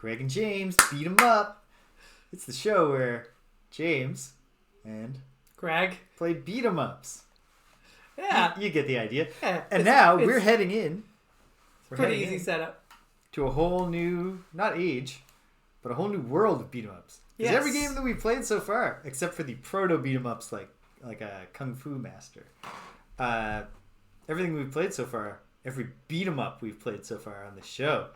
Greg and James beat 'em up. It's the show where James and Greg play beat 'em ups. Yeah. You get the idea. Yeah, and now we're heading in. We're pretty heading easy setup. To a whole new, not age, but a whole new world of beat 'em ups. Because every game that we've played so far, except for the proto beat 'em ups like a Kung Fu Master, everything we've played so far, every beat 'em up we've played so far on the show,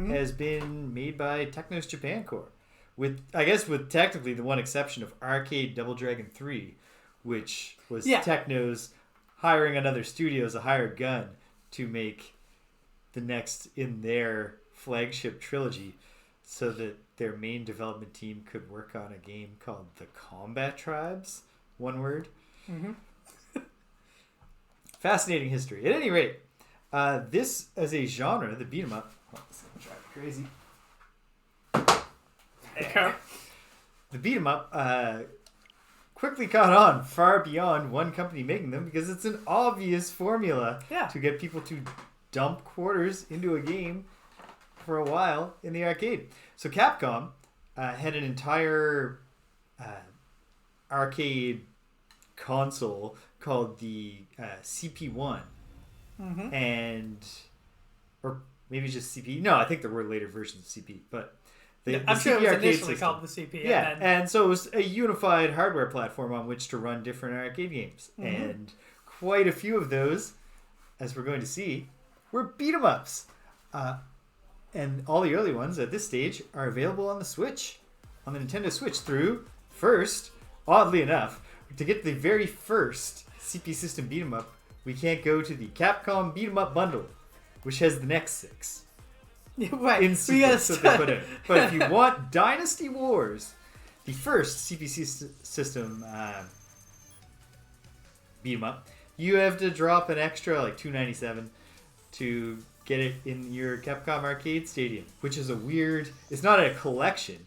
has been made by Techno's Japan Corps. With technically the one exception of Arcade Double Dragon 3, which was Techno's hiring another studio as a hired gun to make the next in their flagship trilogy so that their main development team could work on a game called The Combat Tribes. One word. Fascinating history. At any rate, this as a genre, the beat 'em up. Oh, this is going to drive me crazy. The beat 'em up quickly caught on far beyond one company making them because it's an obvious formula to get people to dump quarters into a game for a while in the arcade. So Capcom had an entire arcade console called the CP1 or maybe just CP. No, I think there were later versions of CP, but I'm sure it was initially called the CP. And so it was a unified hardware platform on which to run different arcade games. And quite a few of those, as we're going to see, were beat 'em ups. And all the early ones at this stage are available on the Switch, on the Nintendo Switch through, first, oddly enough, to get the very first CP system beat 'em up, we can't go to the Capcom beat 'em up bundle, which has the next 6. Right. In sequence that they put in. But if you want Dynasty Wars, the first CPC system beat 'em up, you have to drop an extra like $2.97 to get it in your Capcom Arcade Stadium, which is a weird. It's not a collection,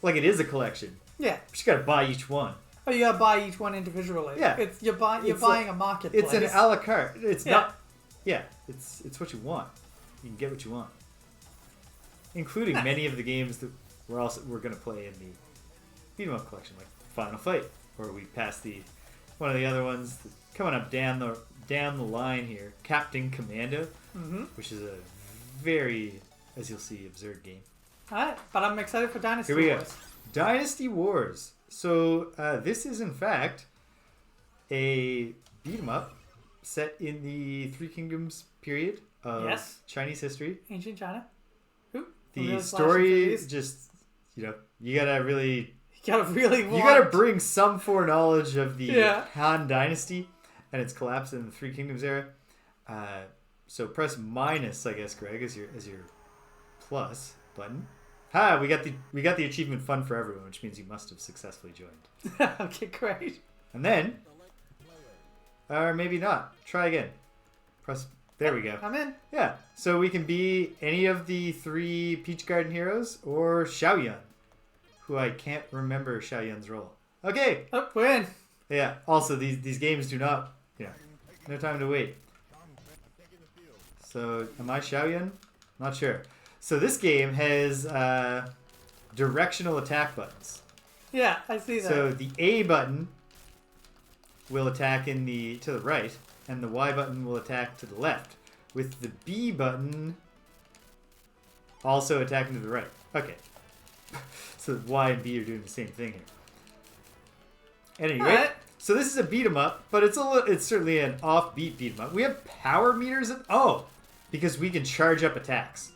like it is a collection. Yeah. But you got to buy each one. Oh, you gotta buy each one individually. Yeah. You're buying a marketplace. It's an a la carte. It's not. Yeah. It's what you want. You can get what you want. Including many of the games that we're going to play in the beat 'em up collection, like Final Fight, or we passed one of the other ones coming up down the line here, Captain Commando, which is a very, as you'll see, absurd game. All right, but I'm excited for Dynasty Wars. Here we Wars. go. Dynasty Wars. So this is in fact a beat 'em up set in the Three Kingdoms period of Chinese history. Ancient China. The story just, you gotta really... You gotta bring some foreknowledge of the Han Dynasty and its collapse in the Three Kingdoms era. So press minus, I guess, Greg, as your plus button. We got the achievement fun for everyone, which means you must have successfully joined. Okay, great. And then, or maybe not. Try again. Press... There we go. I'm in. Yeah. So we can be any of the 3 Peach Garden heroes or Xiaoyun, who I can't remember Xiaoyun's role. Okay. Oh, we're in. Yeah. Also, these games do not, no time to wait. So, am I Xiaoyun? Not sure. So this game has directional attack buttons. Yeah, I see that. So the A button will attack to the right, and the Y button will attack to the left, with the B button also attacking to the right. Okay. So Y and B are doing the same thing here. At any rate, so this is a beat 'em up, but it's certainly an offbeat beat 'em up. We have power meters because we can charge up attacks.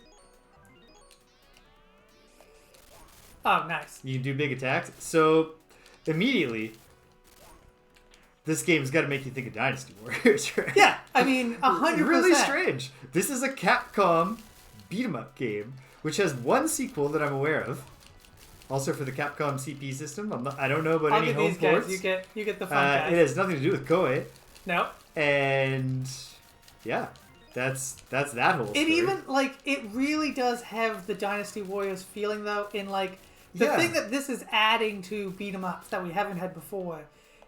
Oh, nice. You can do big attacks. So immediately, this game's got to make you think of Dynasty Warriors, right? Yeah, I mean, 100%. Really strange. This is a Capcom beat 'em up game, which has one sequel that I'm aware of. Also for the Capcom CP system. I don't know about any home ports. You get the fun guys. It has nothing to do with Koei. No. And yeah, that's that whole story. It even it really does have the Dynasty Warriors feeling though. In the thing that this is adding to beat 'em ups that we haven't had before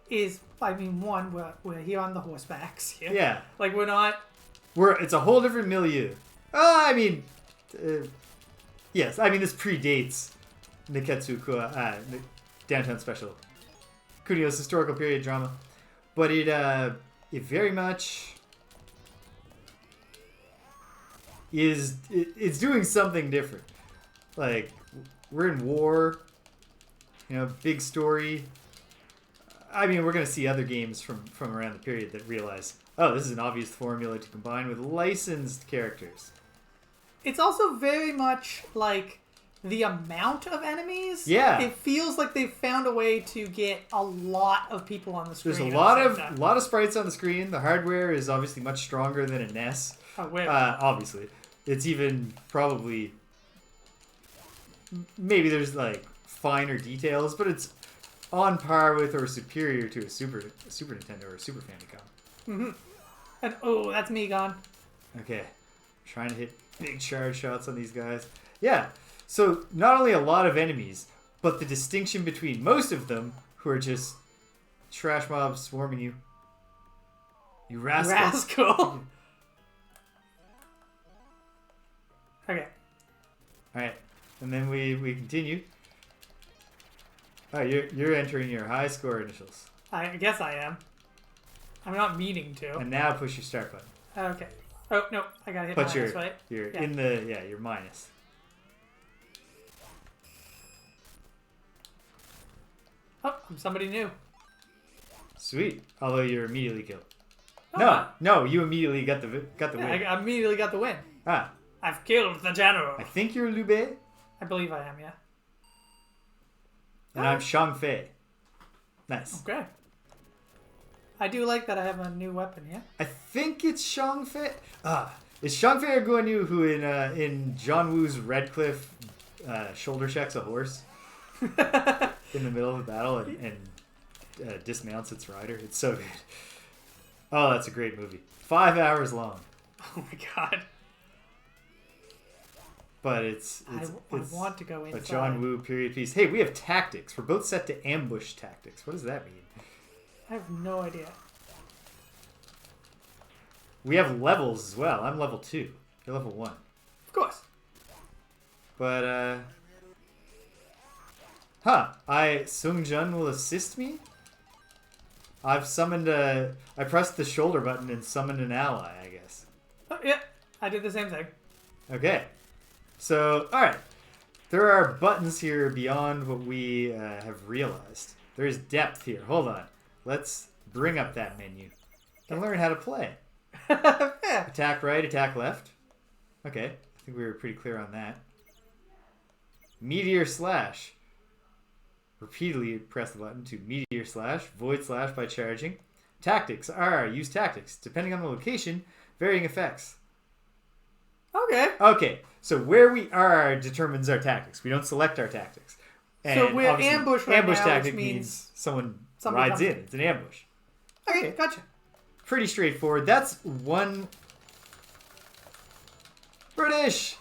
is, I mean, one, we're here on the horsebacks here. Yeah. We're not... It's a whole different milieu. I mean, Yes, I mean this predates Neketsu Downtown Special, Kunio's historical period drama, but it very much is it's doing something different. Like we're in war, big story. I mean, we're going to see other games from around the period that realize, oh, this is an obvious formula to combine with licensed characters. It's also very much like the amount of enemies. Yeah. It feels like they've found a way to get a lot of people on the screen. There's a lot of sprites on the screen. The hardware is obviously much stronger than a NES. Oh, where? Obviously. It's even probably... Maybe there's like finer details, but it's on par with or superior to a Super Nintendo or a Super Famicom. Mm-hmm. And, oh, that's me gone. Okay. Trying to hit big charge shots on these guys. Yeah. So, not only a lot of enemies, but the distinction between most of them who are just trash mobs swarming you. You rascal. Rascal. Okay. Alright. And then we continue. Oh, you're entering your high score initials. I guess I am. I'm not meaning to. And now push your start button. Okay. Oh, no. I gotta hit minus, right? You're in the... Yeah, you're minus. Oh, I'm somebody new. Sweet. Although you're immediately killed. Oh, No, you immediately got the win. I immediately got the win. Ah. I've killed the general. I think you're Liu Bei. I believe I am, yeah. And I'm Shang Fei. Nice. Okay. I do like that I have a new weapon, yeah? I think it's Shang Fei. Is Shang Fei or Guan Yu who in John Woo's Redcliffe shoulder checks a horse in the middle of the battle and dismounts its rider? It's so good. Oh, that's a great movie. 5 hours long. Oh my god. But it's I want to go inside. A John Woo period piece. Hey, we have tactics. We're both set to ambush tactics. What does that mean? I have no idea. We have levels as well. I'm level 2. You're level 1. Of course. But, Sung Jun will assist me? I've summoned I pressed the shoulder button and summoned an ally, I guess. Oh, yeah. I did the same thing. Okay. So, alright. There are buttons here beyond what we have realized. There's depth here. Hold on. Let's bring up that menu and learn how to play. Yeah. Attack right, attack left. Okay. I think we were pretty clear on that. Meteor slash. Repeatedly press the button to meteor slash, void slash by charging. Tactics are use tactics. Depending on the location, varying effects. Okay. Okay, so where we are determines our tactics. We don't select our tactics. And so we're ambushed right ambush now, tactic which means someone rides in. It's an ambush. Okay, gotcha. Pretty straightforward. That's one... British!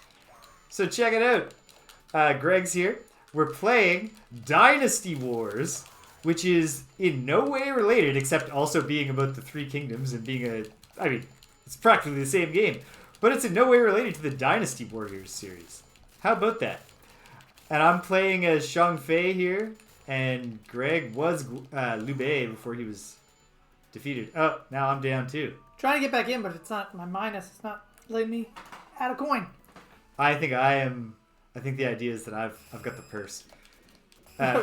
So check it out. Greg's here. We're playing Dynasty Wars, which is in no way related, except also being about the Three Kingdoms and being it's practically the same game. But it's in no way related to the Dynasty Warriors series. How about that? And I'm playing as Shang Fei here, and Greg was Liu Bei before he was defeated. Oh, now I'm down too. Trying to get back in, but it's not my minus. It's not letting me add a coin. I think I am. I think the idea is that I've got the purse.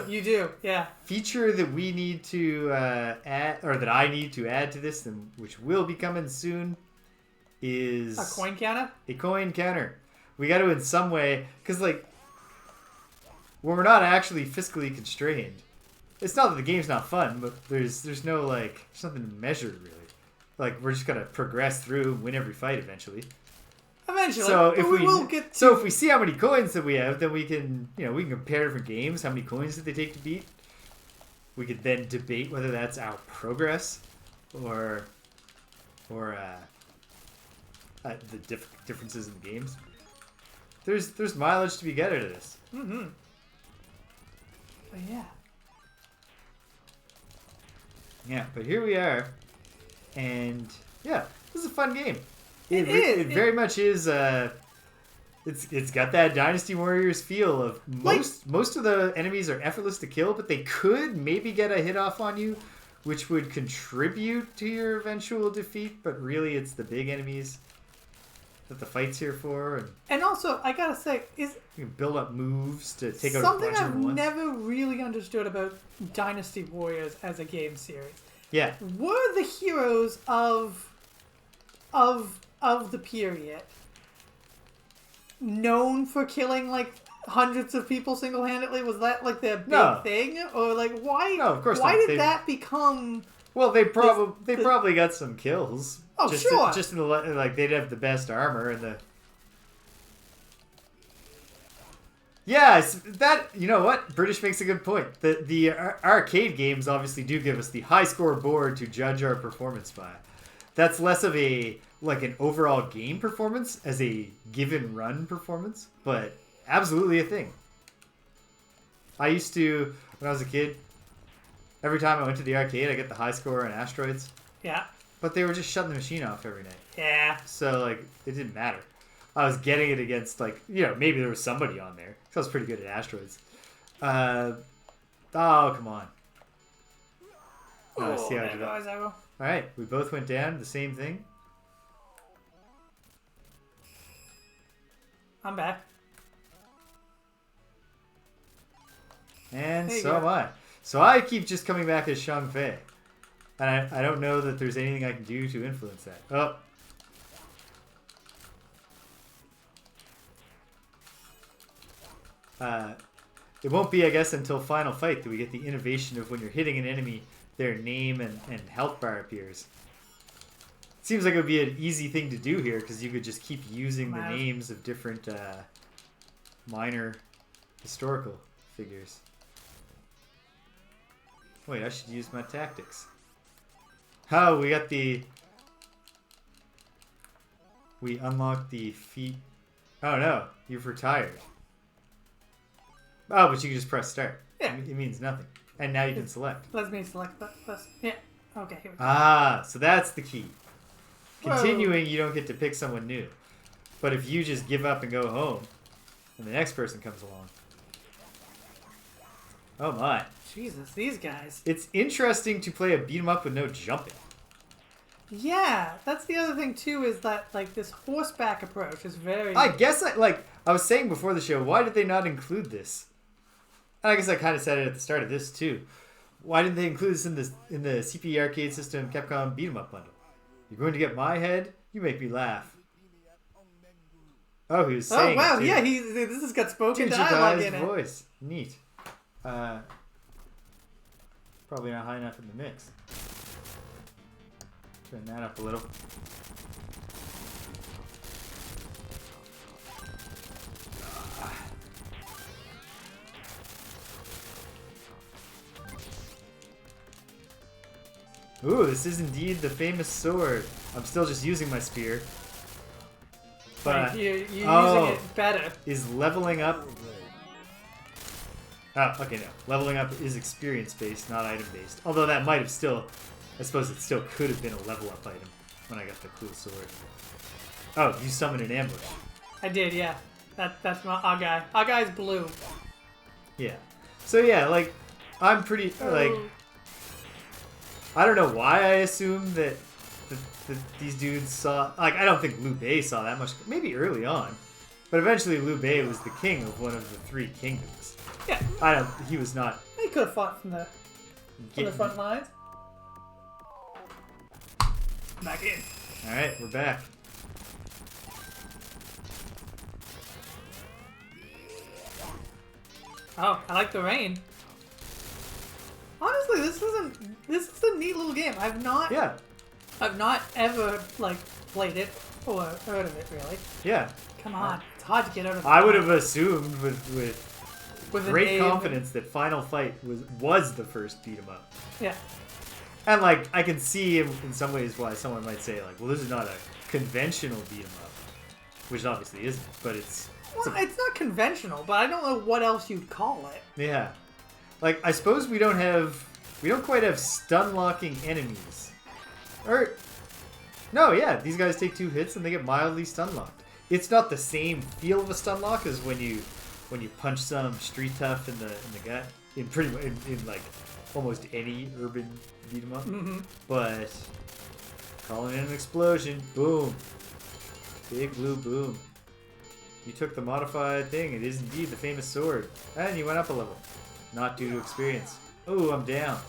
You do, yeah. Feature that we need to add, or that I need to add to this, and which will be coming soon, is a coin counter. A coin counter. We got to in some way, because like when we're not actually fiscally constrained, it's not that the game's not fun, but there's no like there's nothing to measure really. Like we're just gonna progress through and win every fight eventually. Eventually. So if we see how many coins that we have, then we can compare different games. How many coins did they take to beat? We could then debate whether that's our progress or the differences in the games. There's mileage to be get out of this. Mm-hmm. But yeah. Yeah, but here we are, and yeah, this is a fun game. It is. It very much is. It's got that Dynasty Warriors feel of most of the enemies are effortless to kill, but they could maybe get a hit off on you, which would contribute to your eventual defeat. But really, it's the big enemies that the fight's here for. And also, I gotta say, you can build up moves to take out a something bunch of I've them once. never really understood about Dynasty Warriors as a game series. Yeah. Were the heroes of the period known for killing like hundreds of people single-handedly? Was that like their big thing, or like why? No, of course why not. did that become? Well, they probably got some kills. Oh, sure. Just in the like, they'd have the best armor and the. Yeah, that, you know what? British makes a good point. The arcade games obviously do give us the high score board to judge our performance by. That's less of an overall game performance as a given run performance, but absolutely a thing. I used to, when I was a kid, every time I went to the arcade, I get the high score on Asteroids. Yeah. But they were just shutting the machine off every night. Yeah. So, like, it didn't matter. I was getting it against, like, maybe there was somebody on there. Because I was pretty good at Asteroids. Oh, come on. Oh, see how I did that. Alright, we both went down. The same thing. I'm back. And so am I. So I keep just coming back as Shang Fei. And I don't know that there's anything I can do to influence that. Oh. It won't be, I guess, until Final Fight that we get the innovation of when you're hitting an enemy, their name and health bar appears. It seems like it would be an easy thing to do here, because you could just keep using the names of different minor historical figures. Wait, I should use my tactics. Oh, we got the... We unlocked the feat... Oh no, you've retired. Oh, but you can just press start. Yeah. It means nothing. And now you can select. Let me select that first. Yeah. Okay, here we go. Ah, so that's the key. Continuing, you don't get to pick someone new. But if you just give up and go home, and the next person comes along. Oh my. Jesus, these guys. It's interesting to play a beat 'em up with no jumping. Yeah, that's the other thing too, is that like this horseback approach is very... I guess I was saying before the show, why did they not include this? And I guess I kind of said it at the start of this too. Why didn't they include this in the CP Arcade System Capcom beat 'em up bundle? You're going to get my head? You make me laugh. Oh, he was saying. Oh wow, it yeah, this has got spoken dialogue in it. Voice, neat. Probably not high enough in the mix. Turn that up a little. Ooh, this is indeed the famous sword. I'm still just using my spear. But you're using it better. Is leveling up... Oh, okay, no. Leveling up is experience-based, not item-based. Although that might have still... I suppose it still could have been a level-up item when I got the cool sword. Oh, you summoned an ambush. I did, yeah. That's our guy. Our guy's blue. Yeah. So yeah, like, I'm pretty... like, I don't know why I assumed that these dudes saw... Like, I don't think Liu Bei saw that much. Maybe early on. But eventually Liu Bei was the king of one of the three kingdoms. Yeah. He was not... He could have fought from the front lines. Back in. Alright, we're back. Oh, I like the rain. Honestly, this is a neat little game. I've not ever like played it or heard of it really. Yeah. Come on, it's hard to get out of. I would have assumed with great confidence that Final Fight was the first beat 'em up. Yeah. And like I can see in some ways why someone might say like, well, this is not a conventional beat 'em up, which it obviously isn't, but it's. Well, it's not conventional, but I don't know what else you'd call it. Yeah. Like, I suppose we don't quite have stun-locking enemies. Or, no, yeah, these guys take 2 hits and they get mildly stun-locked. it's not the same feel of a stun lock as when you punch some street tough in the gut in pretty much in like almost any urban beat 'em up. But calling in an explosion, boom, big blue boom. You took the modified thing. It is indeed the famous sword, and you went up a level, not due to experience. Oh, I'm down.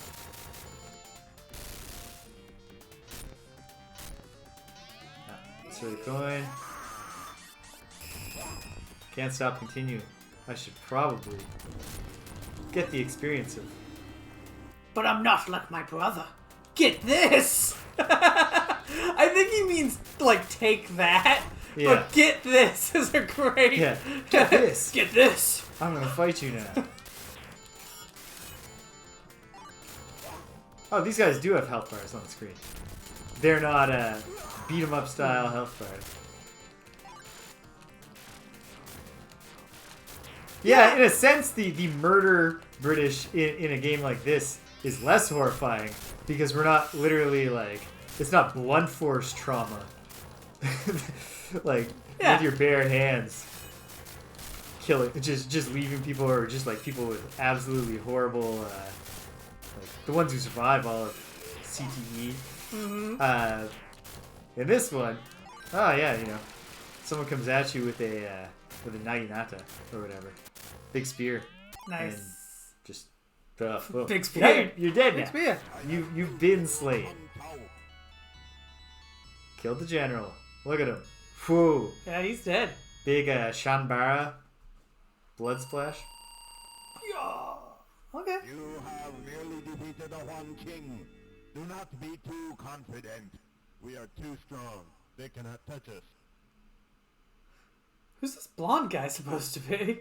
Insert a coin. Can't stop, continue. I should probably get the experience of. But I'm not like my brother. Get this! I think he means, like, take that. Yeah. But get this is a great... Yeah, get this. Get this! I'm gonna fight you now. Oh, these guys do have health bars on the screen. They're not beat 'em up style health bars. Yeah, in a sense, the murder British in a game like this is less horrifying because we're not literally like, it's not blunt force trauma. Like, with your bare hands, killing, just leaving people, or just like people with absolutely horrible, like the ones who survive all of CTE. In this one, oh yeah, you know, someone comes at you with a naginata or whatever, big spear. Nice. And just boom. Big spear. You're dead now. Big spear. You've been slain. Killed the general. Look at him. Whew. Yeah, he's dead. Big Shanbara blood splash. Yeah. Okay. You have merely defeated the One King. Do not be too confident. We are too strong. They cannot touch us. Who's this blonde guy supposed to be?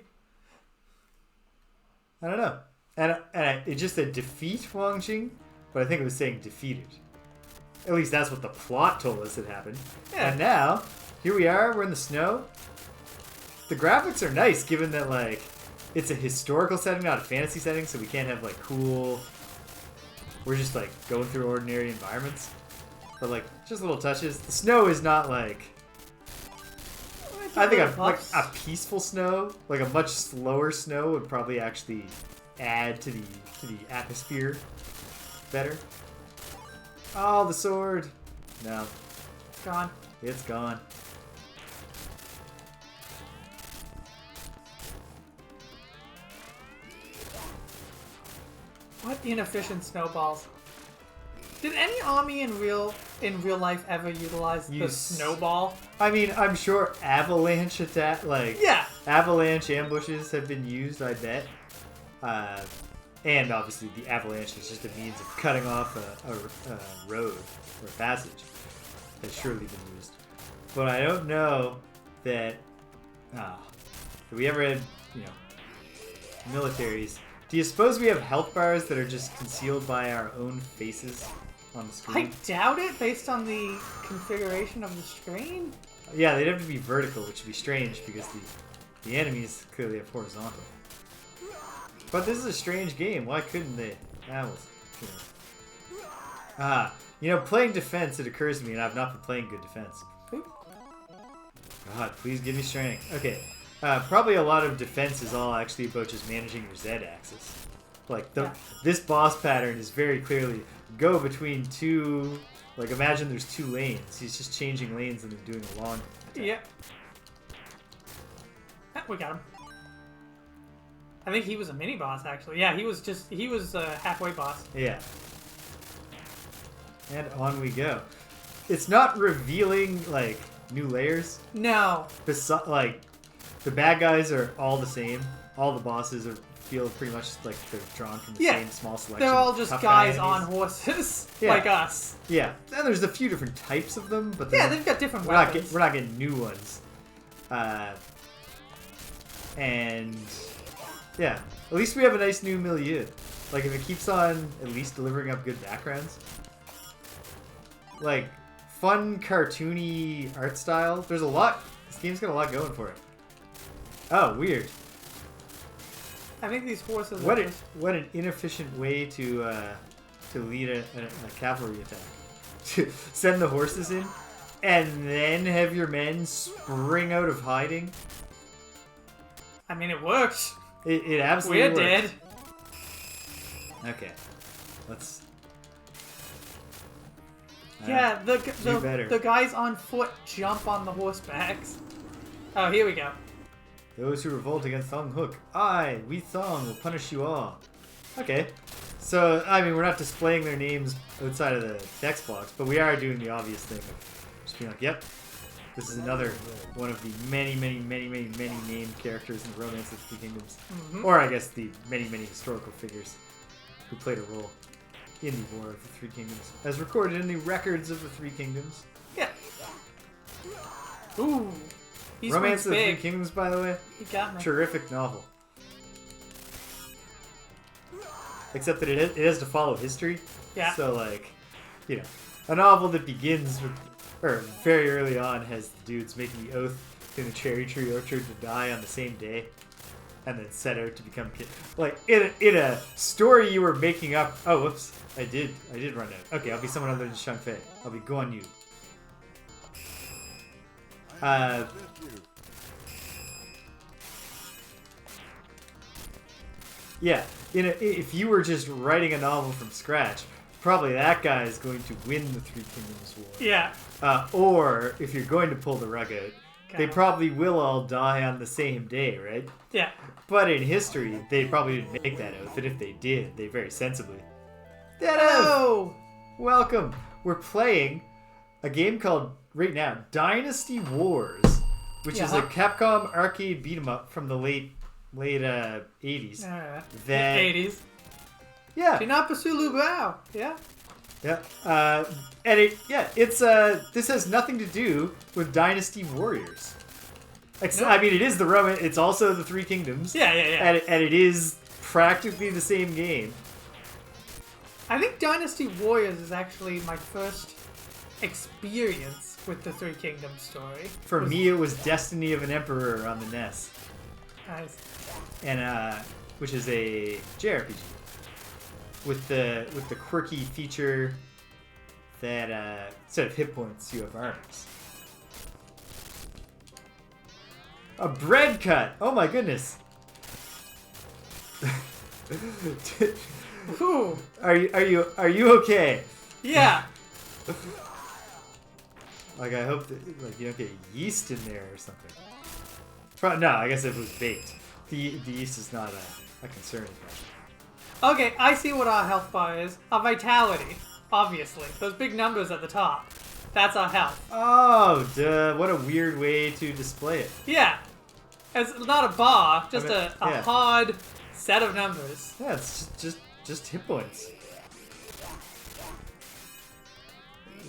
I don't know. And it just said defeat Wang Jing, but I think it was saying defeated. At least that's what the plot told us had happened. Yeah. And now, here we are, we're in the snow. The graphics are nice, given that, like, it's a historical setting, not a fantasy setting, so we can't have, like, cool... We're just, like, going through ordinary environments. But, like, just little touches. The snow is not, like... I think a peaceful snow, like a much slower snow, would probably actually add to the atmosphere better. Oh, the sword! No. Gone. It's gone. What inefficient snowballs. Did any army in real life ever utilize the snowball? I mean, I'm sure avalanche attack, like avalanche ambushes have been used. I bet, and obviously the avalanche is just a means of cutting off a road or a passage. That's surely been used, but I don't know that. Have we ever had, militaries? Do you suppose we have health bars that are just concealed by our own faces on the screen? I doubt it, based on the configuration of the screen. Yeah, they'd have to be vertical, which would be strange because the enemies clearly have horizontal. But this is a strange game. Why couldn't they? Playing defense, it occurs to me, and I've not been playing good defense. God, please give me strength. Okay. Probably a lot of defense is all actually about just managing your Z-axis. Like, this boss pattern is very clearly go between two... Like, imagine there's two lanes. He's just changing lanes and then doing a long attack. Yep. We got him. I think he was a mini-boss, actually. Yeah, he was a halfway boss. Yeah. And on we go. It's not revealing, like, new layers. No. Like... The bad guys are all the same. All the bosses feel pretty much like they're drawn from the same small selection. They're all just guys on horses, like us. Yeah, and there's a few different types of them, but they've got different weapons. We're not getting new ones. And yeah, at least we have a nice new milieu. Like if it keeps on at least delivering up good backgrounds, like fun cartoony art style. There's a lot. This game's got a lot going for it. Oh, weird. I think these horses what an inefficient way to lead a cavalry attack. To send the horses in and then have your men spring out of hiding. I mean, it works. It absolutely We're works. dead. Okay, let's. Yeah, do better. the guys on foot jump on the horsebacks. Oh, here we go. Those who revolt against Thong Hook, we Thong, will punish you all. Okay, so I mean, we're not displaying their names outside of the text box, but we are doing the obvious thing of just being like, yep, this is another one of the many named characters in the Romance of the Three Kingdoms. Or I guess the many historical figures who played a role in the War of the Three Kingdoms, as recorded in the records of the Three Kingdoms. Yeah. Ooh. He's Romance of the Three big. Kingdoms, by the way, He got me. terrific novel. Except that it has to follow history. Yeah. So, like, you know, a novel that begins with, or very early on, has the dudes making the oath in the cherry tree orchard to die on the same day, and then set out to become like in a story you were making up. Oh, whoops! I did run out. Okay, I'll be someone other than Shang Fei. I'll be Guan Yu. Yeah, if you were just writing a novel from scratch, probably that guy is going to win the Three Kingdoms War. Yeah. Or if you're going to pull the rug out, they probably will all die on the same day, right? Yeah. But in history, they probably didn't make that oath, and if they did, they very sensibly. Hello! Welcome! We're playing a game called, right now, Dynasty Wars, which is a Capcom arcade beat-em-up from the late 80s. That 80s. Yeah. Tinapa Lubao. Yeah. Yeah. And it's this has nothing to do with Dynasty Warriors. I mean, it is the Roman. It's also the Three Kingdoms. Yeah. And it is practically the same game. I think Dynasty Warriors is actually my first experience with the Three Kingdoms story. For me, it was Destiny of an Emperor on the NES. Nice. And which is a JRPG with the quirky feature that instead of hit points, you have arms. A bread cut. Oh my goodness. Ooh. Are you okay? Yeah. Like, I hope that you don't get yeast in there or something. No, I guess if it was baked. The yeast is not a concern. Okay, I see what our health bar is. Our vitality, obviously. Those big numbers at the top. That's our health. Oh, duh. What a weird way to display it. Yeah. It's not a bar, just a hard set of numbers. Yeah, it's just hit points.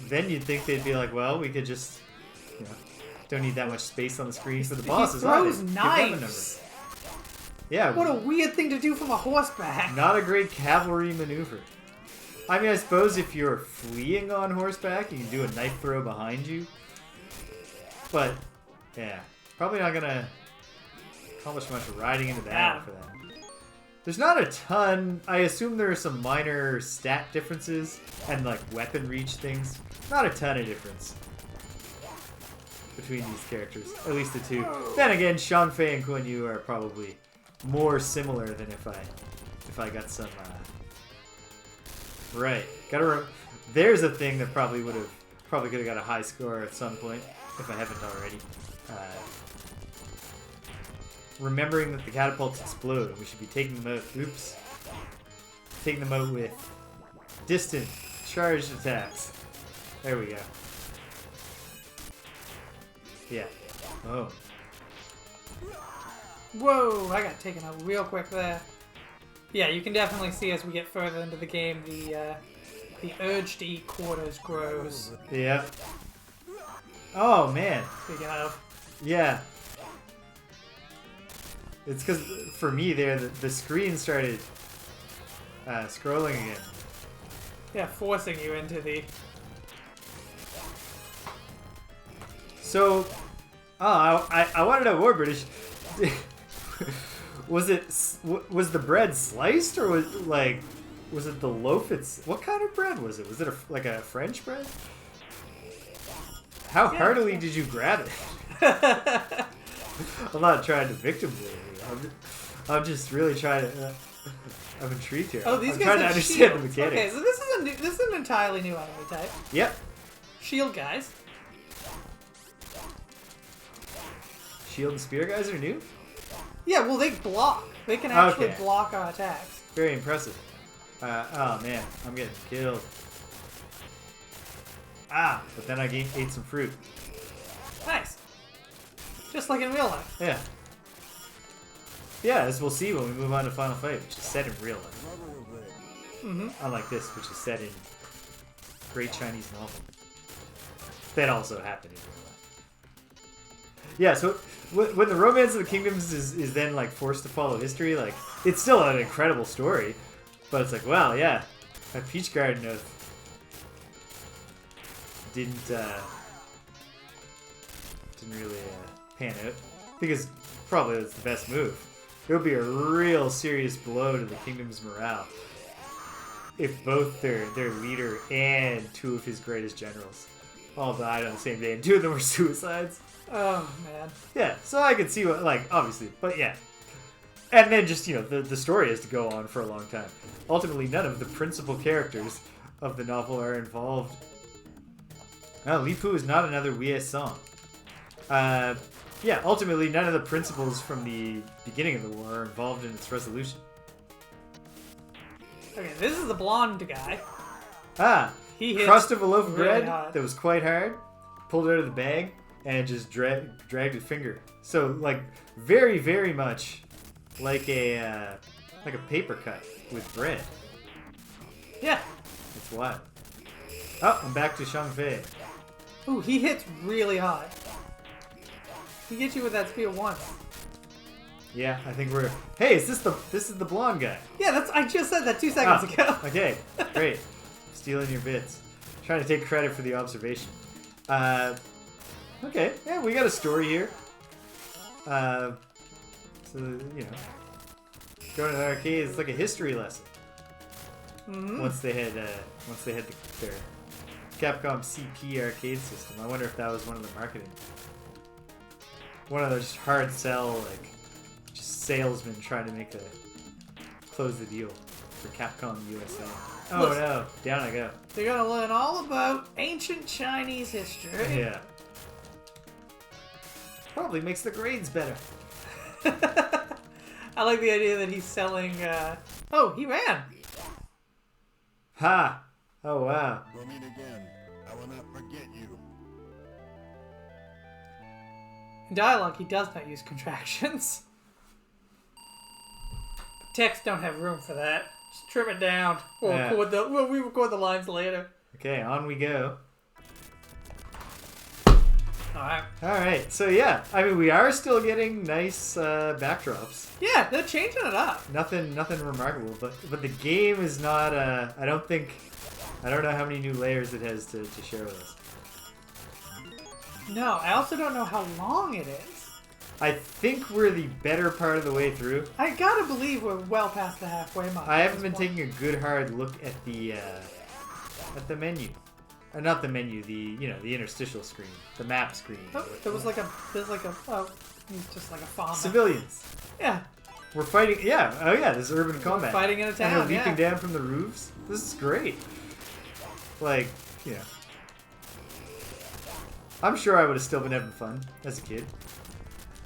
Then you'd think they'd be like, well, we could just, don't need that much space on the screen for the bosses. He throws knives. Yeah. What a weird thing to do from a horseback. Not a great cavalry maneuver. I mean, I suppose if you're fleeing on horseback, you can do a knife throw behind you. But, yeah. Probably not going to accomplish much riding into battle for that. There's not a ton. I assume there are some minor stat differences and, like, weapon reach things. Not a ton of difference between these characters. At least the two. Then again, Shang Fei and Guan Yu are probably more similar than if I got some right. There's a thing that probably could have got a high score at some point if I haven't already. Remembering that the catapults explode and we should be taking them out. Oops. Taking them out with distant charged attacks. There we go. Yeah. Oh. Whoa, I got taken out real quick there. Yeah, you can definitely see as we get further into the game, the urge to eat quarters grows. Yeah. Oh, man. Speaking of. Yeah. It's because, for me there, the screen started scrolling again. Yeah, forcing you into the... So, I want to know more, British. Was the bread sliced, or was it the loaf? What kind of bread was it? Was it like a French bread? How heartily did you grab it? I'm not trying to victim blame you. I'm just really trying to. I'm intrigued here. Oh, these I'm guys trying to have understand shields. the mechanics. Okay, so this is an entirely new enemy type. Yep. Shield guys. Shield and spear guys are new. Yeah, well they block. They can actually Okay. block our attacks. Very impressive. Oh man, I'm getting killed. But then I ate some fruit. Nice. Just like in real life. Yeah. Yeah, as we'll see when we move on to Final Fight, which is set in real life. Unlike this, which is set in great Chinese novel. That also happened in real life. Yeah, so when the Romance of the Kingdoms is then like forced to follow history, like it's still an incredible story, but it's like, wow, yeah, that Peach Garden of didn't really pan out, because probably that's the best move. It would be a real serious blow to the kingdom's morale if both their leader and two of his greatest generals all died on the same day, and two of them were suicides. Oh man. Yeah, so I could see what, like, obviously, but yeah. And then just, the story has to go on for a long time. Ultimately, none of the principal characters of the novel are involved. Oh, Li Pu is not another Wii song. Yeah, ultimately, none of the principals from the beginning of the war are involved in its resolution. Okay, this is the blonde guy. He hits crust of a loaf of really bread hard. that was quite hard, pulled it out of the bag, and just dragged his finger. So, like, very, very much like a paper cut with bread. Yeah. It's wild. Oh, I'm back to Shang Fei. Ooh, he hits really hard. He gets you with that spear once. Yeah, I think we're. Hey, this is the blonde guy? Yeah, I just said that 2 seconds ago. Okay, great. Stealing your bits. Trying to take credit for the observation. Okay, yeah, we got a story here. So going to the arcade is like a history lesson. Mm-hmm. Once they had their Capcom CP arcade system. I wonder if that was one of the marketing. One of those hard sell, like, just salesmen trying to close the deal for Capcom USA. Oh Look. no, down I go. They're gonna learn all about ancient Chinese history. Yeah. Probably makes the grades better. I like the idea that he's selling. Oh, he ran. Ha! Oh wow. We'll meet again. I will not forget you. In dialogue, he does not use contractions. Text don't have room for that. Just trim it down. We record the lines later. Okay, on we go. Alright. Alright, so yeah, I mean, we are still getting nice backdrops. Yeah, they're changing it up. Nothing remarkable, but the game is not, I don't know how many new layers it has to share with us. No, I also don't know how long it is. I think we're the better part of the way through. I gotta believe we're well past the halfway mark. I haven't been taking a good hard look at the menu. Not the menu, the interstitial screen, the map screen. Oh, he's just like a farmer. Civilians. Yeah. We're fighting. Yeah. Oh yeah. This is urban combat. We're fighting in a And town. they're leaping Yeah. down from the roofs. This is great. Like, I'm sure I would have still been having fun as a kid.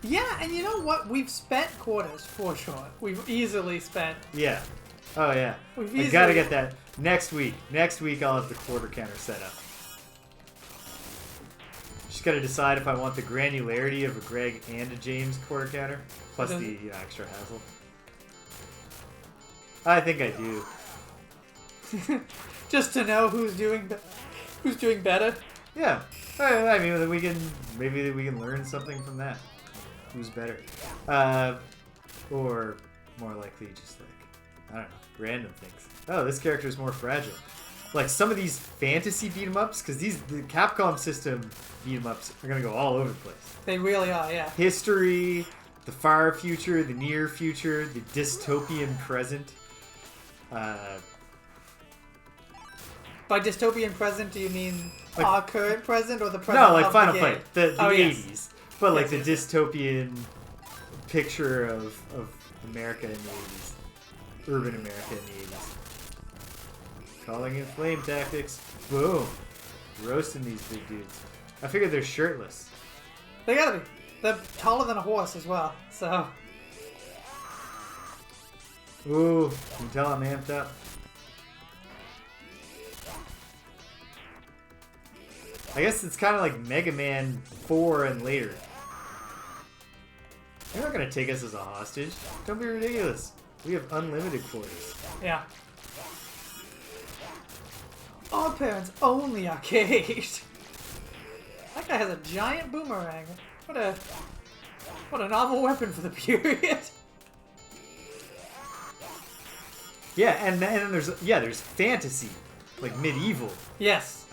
Yeah, and you know what? We've spent quarters for sure. We've easily spent. Yeah. Oh yeah. We've I gotta get that next week. Next week I'll have the quarter counter set up. Just gotta decide if I want the granularity of a Greg and a James quarter counter, plus the extra hassle. I think I do. Just to know who's doing better. Yeah. I mean, maybe we can learn something from that. Who's better? Or more likely just like, I don't know, random things. Oh, this character is more fragile. Like some of these fantasy beat 'em ups, because the Capcom system beat 'em ups are gonna go all over the place. They really are, yeah. History, the far future, the near future, the dystopian present. By dystopian present, do you mean Like- our current present or the present No, like of Final the game? Fight, the Oh, yes. 80s. But like Yes, the dystopian picture of America in the 80s. Urban America in the 80s. Calling in flame tactics. Boom. Roasting these big dudes. I figured they're shirtless. They gotta be. They're taller than a horse as well, so... Ooh, you can tell I'm amped up. I guess it's kind of like Mega Man 4 and later. You're not going to take us as a hostage. Don't be ridiculous. We have unlimited quarters. Yeah. Our parents own the arcade. That guy has a giant boomerang. What a novel weapon for the period. Yeah, and then there's fantasy, like medieval Yes.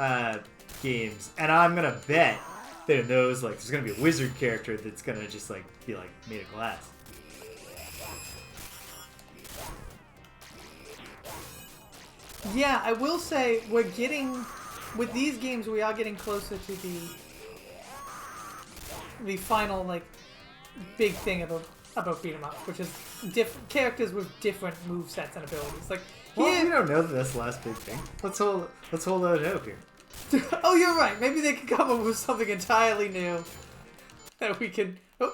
games, and I'm gonna bet that in those, like, there's gonna be a wizard character that's gonna just like be like made of glass. Yeah, I will say we're getting with these games we are getting closer to the final like big thing about beat 'em up, which is characters with different movesets and abilities. Like Well, here, we don't know that that's the last big thing. Let's hold that out here. oh, you're right. Maybe they could come up with something entirely new that we can. Oh,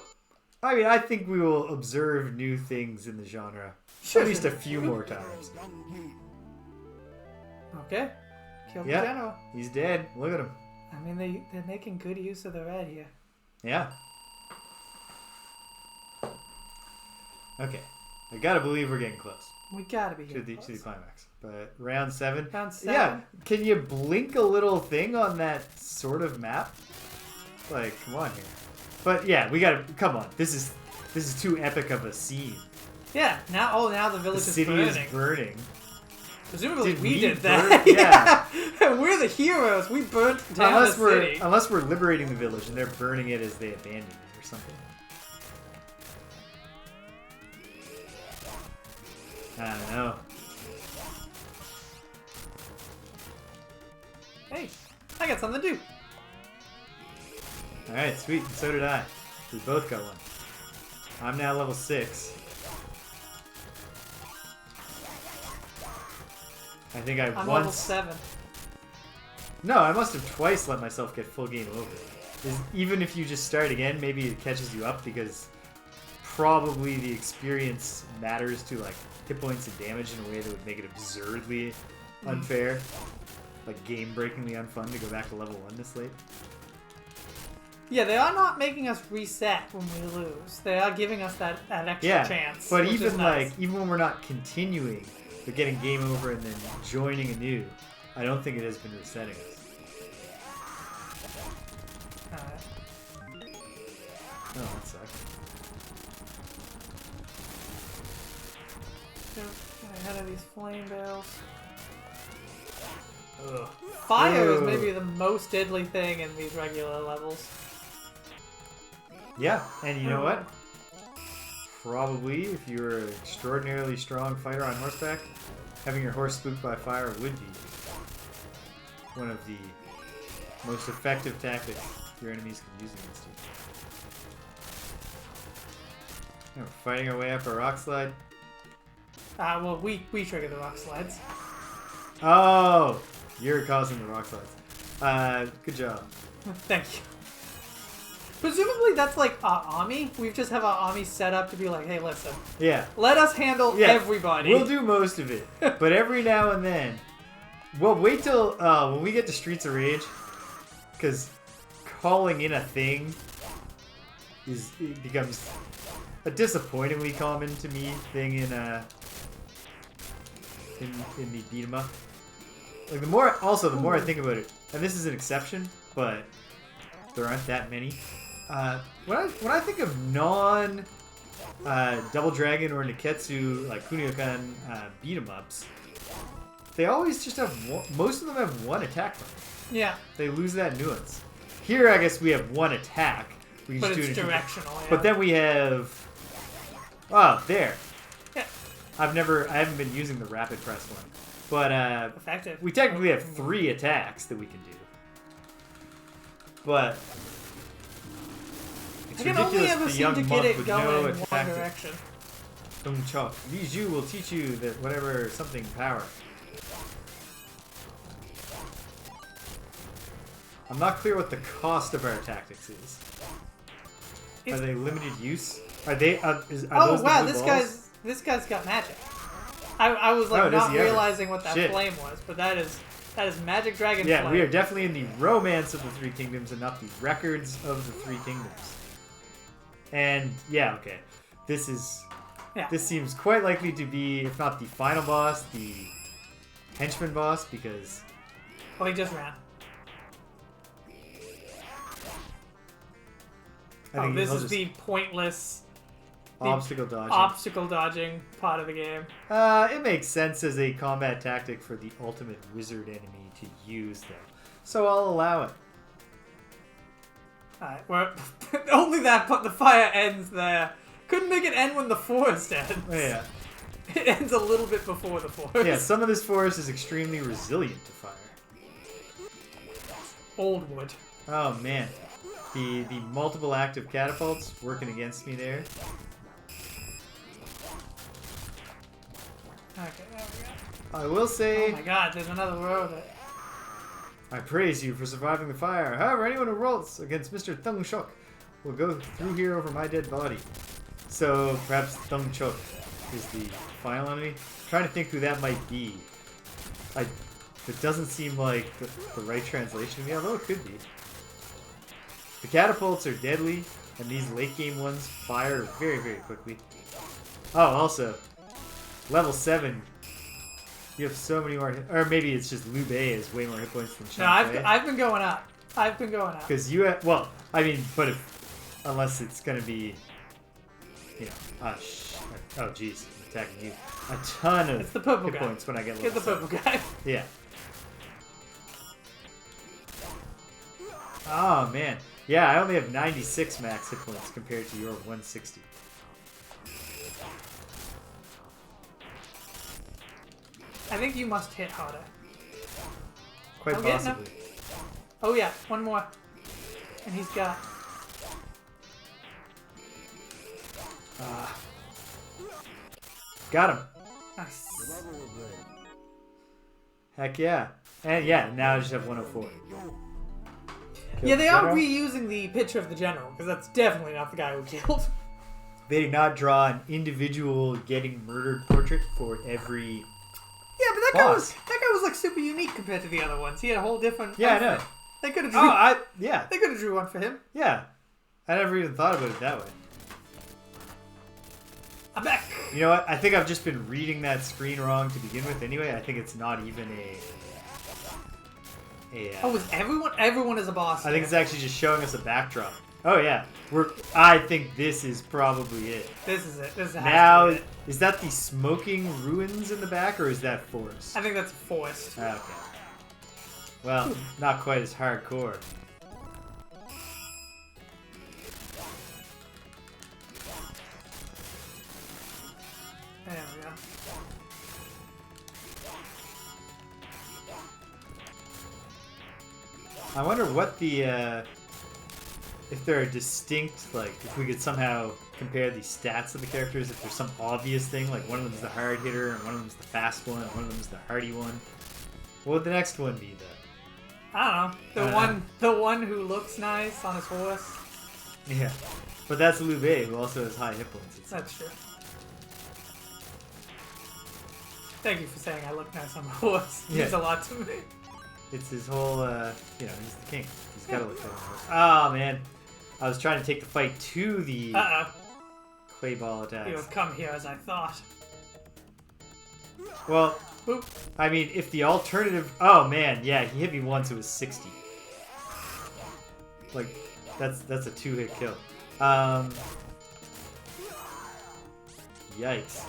I mean, I think we will observe new things in the genre Sure. at least a few more times. okay. Kill the Yeah. general. He's dead. Look at him. I mean, they're making good use of the red here. Yeah. Okay. I gotta believe we're getting close We gotta be to getting the close. climax. But round 7. Round 7. Yeah. Can you blink a little thing on that sort of map? Like, come on here. But yeah, we gotta. Come on. This is too epic of a scene. Yeah. Now the The village city is is burning. burning. Presumably Did we we did burn- that. yeah. We're the heroes. We burnt down Unless the we're city. unless we're liberating the village and they're burning it as they abandon it or something. I don't know. Hey, I got something to do. All right, sweet. And so did I. We both got one. I'm now level 6. I think I I'm once. level 7. No, I must have twice let myself get full game over. Even if you just start again, maybe it catches you up because probably the experience matters to like hit points and damage in a way that would make it absurdly unfair, like game-breakingly unfun to go back to level 1 this late. Yeah, they are not making us reset when we lose. They are giving us that extra chance. But which is even nice. like even when we're not continuing, but getting game over and then joining anew, I don't think it has been resetting us. Oh, that sucks. Get ahead of these flame barrels. Ugh. Fire is Ugh. maybe the most deadly thing in these regular levels. Yeah, and you know what? Probably, if you're an extraordinarily strong fighter on horseback, having your horse spooked by fire would be one of the most effective tactics your enemies can use against you. Now we're fighting our way up a rock slide. Well, we trigger the rock slides. Oh! You're causing the rock slides. Good job. Thank you. Presumably that's like our army. We just have our army set up to be like, hey, listen, Yeah. let us handle Yeah. everybody. We'll do most of it. But every now and then... Well, wait till when we get to Streets of Rage, because calling in a thing it becomes a disappointingly common to me thing in the beat 'em up. Like the more I think about it, and this is an exception, but there aren't that many. When I think of non Double Dragon or Niketsu like Kunio-kun beat 'em ups, they always just have most of them have one attack button. Yeah, They lose that nuance. Here, I guess we have one attack. We can but just it's do it in- directional. Yeah. But then we have. Oh, there. Yeah. I haven't been using the rapid press one. But Effective. we technically have 3 attacks that we can do. But it's I can ridiculous only ever the seem young to get monk it with going no in one attack. direction. Dong Chok. Li Zhu will teach you that whatever something power. I'm not clear what the cost of our tactics is. Are they limited use? Are they? Are Oh those wow, the blue balls? this guy's got magic. I was like Oh, does not he ever? realizing what that Shit. flame was, but that is magic dragon Yeah, flame. we are definitely in the romance of the 3 kingdoms and not the records of the 3 kingdoms. And yeah, okay, this seems quite likely to be, if not the final boss, the henchman boss, because Oh, he just ran. I think this he'll is just the pointless obstacle dodging. obstacle dodging part of the game. It makes sense as a combat tactic for the ultimate wizard enemy to use, though. So I'll allow it. Alright, well, only that, but the fire ends there. Couldn't make it end when the forest ends. Oh, yeah. It ends a little bit before the forest. Yeah, some of this forest is extremely resilient to fire. Old wood. Oh, man. The multiple active catapults working against me there. Okay, there we go. I will say, Oh my god, there's another row of it. I praise you for surviving the fire. However, anyone who rolls against Mr. Thung Shok will go through here over my dead body. So perhaps Thung Chok is the final enemy. I'm trying to think who that might be. It doesn't seem like the right translation to me, although it could be. The catapults are deadly, and these late game ones fire very, very quickly. Oh, also, level 7. You have so many more, or maybe it's just Liu Bei has way more hit points than No, Shang I've been going up. I've been going up. Because you have, well, I mean, but unless it's gonna be, you know, oh jeez, I'm attacking you. A ton of It's the purple hit guy. points when I get Get level the purple guy. 7. Yeah. Oh man, yeah, I only have 96 max hit points compared to your 160. I think you must hit harder. Quite I'm getting possibly. Oh yeah, one more. And he's got... Got him. Nice. Heck yeah. And yeah, now I just have 104. Yeah, they are General. reusing the picture of the general, because that's definitely not the guy who killed. They did not draw an individual getting murdered portrait for every... Yeah, but that Boss. guy was like super unique compared to the other ones. He had a whole different... Yeah, I outfit. know. They could have Oh, drew... yeah. They could have drew one for him. Yeah. I never even thought about it that way. I'm back. You know what? I think I've just been reading that screen wrong to begin with anyway. I think it's not even Oh, was everyone? Everyone is a boss. I think it's actually just showing us a backdrop. Oh yeah. I think this is probably it. This is it. This has Now, to be it. is that the smoking ruins in the back or is that forest? I think that's forced. Okay. Well, not quite as hardcore. There we go. I wonder what the, if there are distinct, like, if we could somehow compare the stats of the characters, if there's some obvious thing, like one of them's the hard hitter, and one of them's the fast one, and one of them's the hardy one. What would the next one be, though? I don't know. The one who looks nice on his horse. Yeah. But that's Liu Bei, who also has high hit points. That's true. Thank you for saying I look nice on my horse. It Yeah. means a lot to me. It's his whole, you know, he's the king. He's got to look good on the horse. Oh, man. I was trying to take the fight to the clay ball attacks. You have come here as I thought. Well, Boop. I mean, if the alternative... Oh, man, yeah, he hit me once, it was 60. Like, that's a 2-hit kill. Yikes.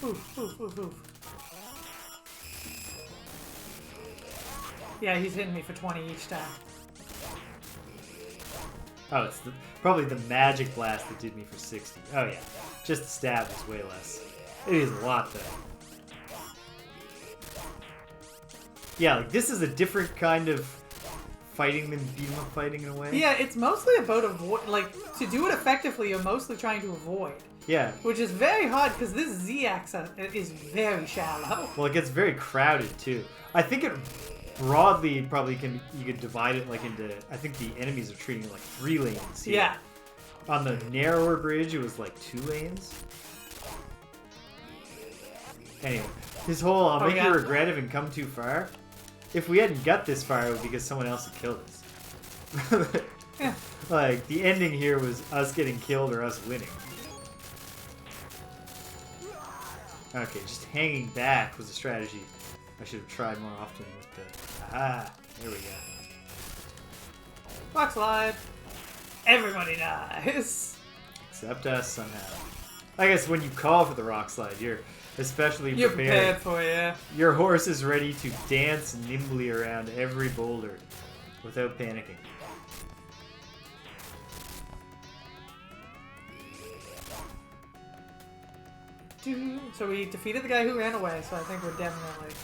Oof, oof, oof, oof. Yeah, he's hitting me for 20 each time. Oh, it's probably the magic blast that did me for 60. Oh, yeah. Just the stab is way less. It is a lot, though. Yeah, like this is a different kind of fighting than beat 'em up fighting in a way. Yeah, it's mostly about avoid. Like, to do it effectively, you're mostly trying to avoid. Yeah. Which is very hard because this Z-axis is very shallow. Well, it gets very crowded too. I think it broadly probably you could divide it like into. I think the enemies are treating it like 3 lanes. Here. Yeah. On the narrower bridge, it was like 2 lanes. Anyway, his whole "I'll make you regret it and come too far." If we hadn't got this far, it would be because someone else had killed us. Yeah. Like, the ending here was us getting killed or us winning. Okay, just hanging back was a strategy I should have tried more often with the... Aha! There we go. Rock slide. Everybody dies. Except us, somehow. I guess when you call for the rock slide, you're especially You're prepared. prepared for it. Your horse is ready to dance nimbly around every boulder without panicking. So we defeated the guy who ran away, so I think we're definitely...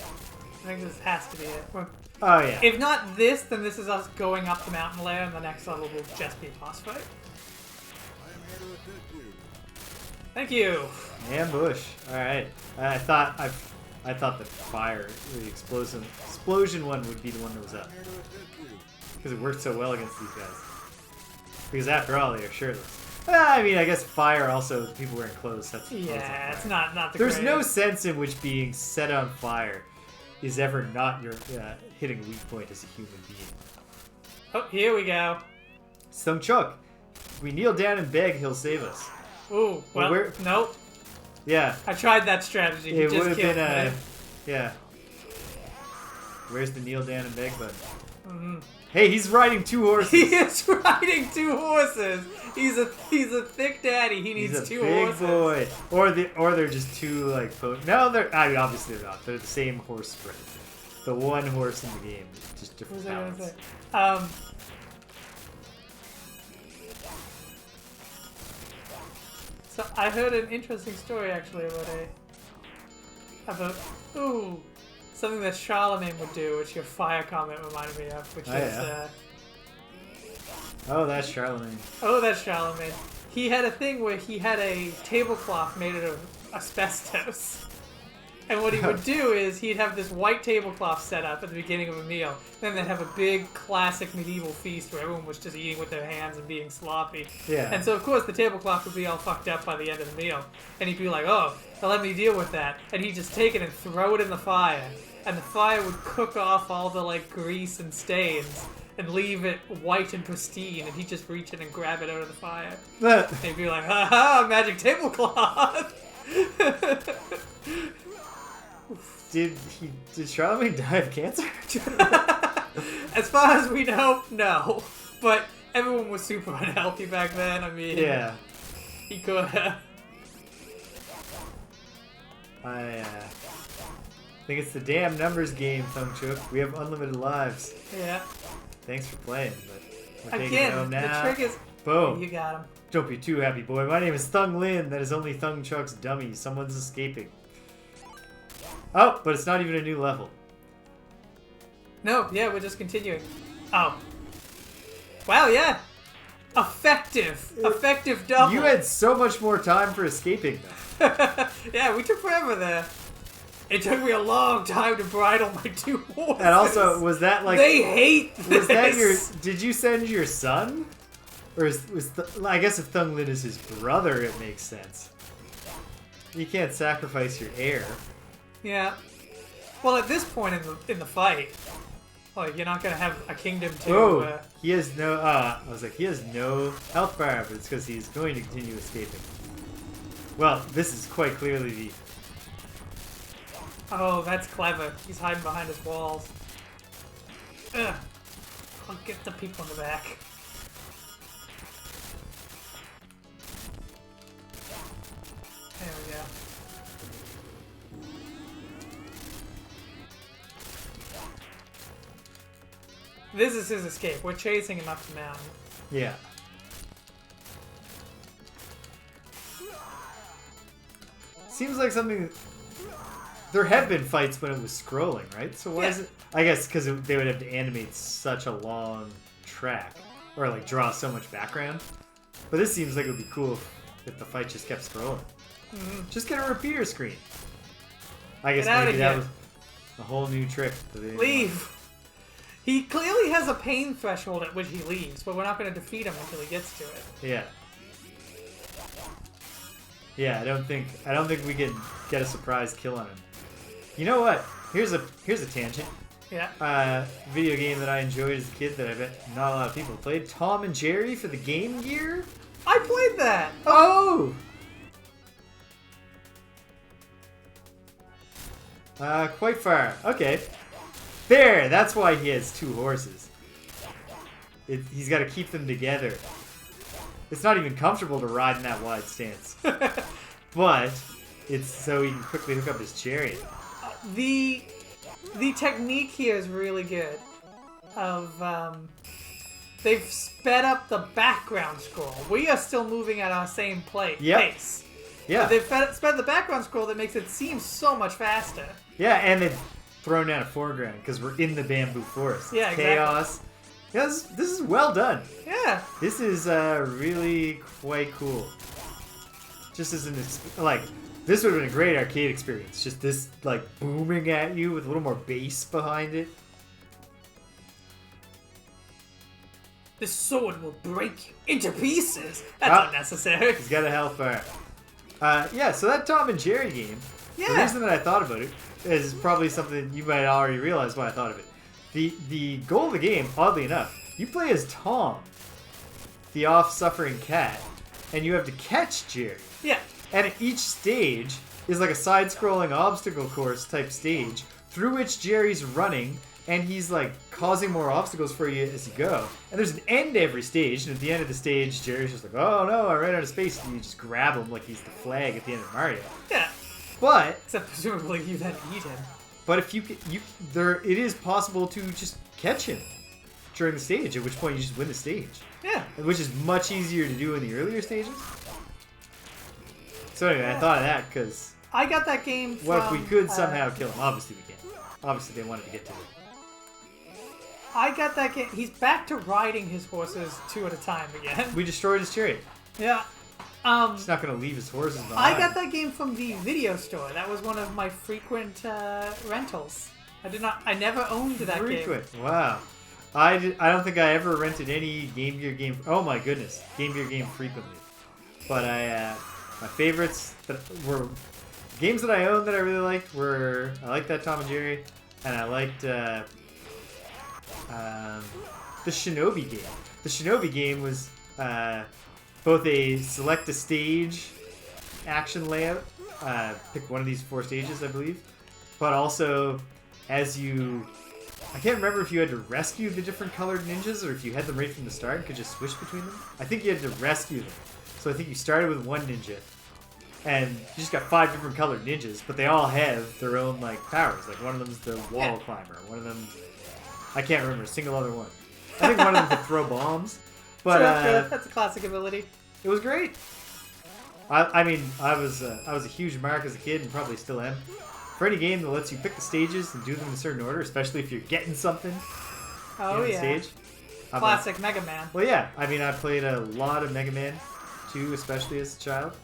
I think this has to be it. Oh, yeah. If not this, then this is us going up the mountain layer, and the next level will just be a boss fight. I am here to assist you. Thank you. Ambush. All right. I thought the fire, the explosion one would be the one that was up I'm here to assist you. because it worked so well against these guys. Because after all, they are shirtless. I mean, I guess fire also. People wearing clothes. That's Yeah, it's not the There's no greatest. sense in which being set on fire is ever not your hitting a weak point as a human being. Oh, here we go. Sung Chuk, if we kneel down and beg, he'll save us. Ooh, well, nope. Yeah. I tried that strategy. He It would just have killed been me. yeah. Where's the kneel down and beg button? Mm-hmm. Hey, he's riding 2 horses. He is riding 2 horses. He's a thick daddy. He needs He's a 2 big horses. boy. Or they're just 2 like no, I mean obviously they're not. They're the same horse spread. The one horse in the game, just different What was I talents. gonna say? So I heard an interesting story actually about something that Charlemagne would do, which your fire comment reminded me of, which Oh, that's Charlemagne. that's Charlemagne. He had a thing where he had a tablecloth made out of asbestos. And what he would do is he'd have this white tablecloth set up at the beginning of a meal. Then they'd have a big classic medieval feast where everyone was just eating with their hands and being sloppy. Yeah. And so, of course, the tablecloth would be all fucked up by the end of the meal. And he'd be like, oh, well, let me deal with that. And he'd just take it and throw it in the fire. And the fire would cook off all the, like, grease and stains and leave it white and pristine. And he'd just reach in and grab it out of the fire. And he'd be like, ha-ha, magic tablecloth! Did Charlemagne die of cancer? As far as we know, no. But everyone was super unhealthy back then. I mean, Yeah. he could have. I think it's the damn numbers game, Thungchuk. We have unlimited lives. Yeah. Thanks for playing, but we're taking it Again, home the now. trick is... Boom. You got him. Don't be too happy, boy. My name is Thung Lin. That is only Thung Chuk's dummy. Someone's escaping. Oh, but it's not even a new level. No, yeah, we're just continuing. Oh. Wow, yeah. Effective. Effective double. You had so much more time for escaping, though. Yeah, we took forever there. It took me a long time to bridle my 2 horses. And also, was that like... They hate this. Was that your... Did you send your son? Or I guess if Thung Lin is his brother, it makes sense. You can't sacrifice your heir. Yeah. Well, at this point in the fight, like, you're not gonna have a kingdom to. Oh, he has no. I was like, he has no health bar, but it's because he's going to continue escaping. Well, this is quite clearly the. Oh, that's clever. He's hiding behind his walls. Ugh. I'll get the people in the back. There we go. This is his escape. We're chasing him up the mountain. Yeah. Seems like something. there have been fights when it was scrolling, right? So why is it? I guess because they would have to animate such a long track, or like draw so much background. But this seems like it would be cool if the fight just kept scrolling. Just get a repeater screen. I guess maybe that was a whole new trick. Leave. He clearly has a pain threshold at which he leaves, but we're not going to defeat him until he gets to it. Yeah. Yeah, I don't think we can get a surprise kill on him. You know what? Here's a tangent. Yeah. Video game that I enjoyed as a kid that I bet not a lot of people played. Tom and Jerry for the Game Gear. I played that. Oh. Quite far. Okay. There. That's why he has 2 horses. He's got to keep them together. It's not even comfortable to ride in that wide stance. But it's so he can quickly hook up his chariot. The technique here is really good. They've sped up the background scroll. We are still moving at our same pace. Yeah. But they've sped the background scroll that makes it seem so much faster. Yeah, and they've thrown down a foreground because we're in the bamboo forest. Yeah, exactly. Chaos. Yeah, this is well done. Yeah. This is really quite cool. Just as this would have been a great arcade experience. Just this like booming at you with a little more bass behind it. This sword will break you into pieces. That's unnecessary. He's got a hellfire. Yeah, so that Tom and Jerry game. Yeah. The reason that I thought about it is probably something you might already realize why I thought of it. The goal of the game, oddly enough, you play as Tom, the off-suffering cat, and you have to catch Jerry. Yeah. And at each stage is like a side-scrolling obstacle course type stage through which Jerry's running, and he's like causing more obstacles for you as you go. And there's an end to every stage, and at the end of the stage, Jerry's just like, oh no, I ran out of space, and you just grab him like he's the flag at the end of Mario. Yeah. But except presumably you then eat him. But if it is possible to just catch him during the stage, at which point you just win the stage. Yeah. Which is much easier to do in the earlier stages. So anyway, I thought of that because I got that game from... What if we could somehow kill him? Obviously we can't. Obviously they wanted to get to it. I got that game... He's back to riding his horses 2 at a time again. We destroyed his chariot. Yeah. He's not going to leave his horses behind. I got that game from the video store. That was one of my frequent rentals. I never owned that game. Wow. I don't think I ever rented any Game Gear game. Oh my goodness, Game Gear game frequently. But my favorites that were games that I owned that I really liked were I liked that Tom and Jerry, and I liked the Shinobi game. The Shinobi game was both a select a stage action layout, pick one of these 4 stages, I believe, but also as you... I can't remember if you had to rescue the different colored ninjas or if you had them right from the start and could just switch between them. I think you had to rescue them. So I think you started with one ninja, and you just got 5 different colored ninjas, but they all have their own like powers. Like one of them's the wall climber, one of them... I can't remember a single other one. I think one of them could throw bombs. But that's a classic ability. It was great. I mean, I was a huge mark as a kid and probably still am. For any game that lets you pick the stages and do them in a certain order, especially if you're getting something on the stage. Classic Mega Man. Well, yeah. I mean, I played a lot of Mega Man 2, especially as a child.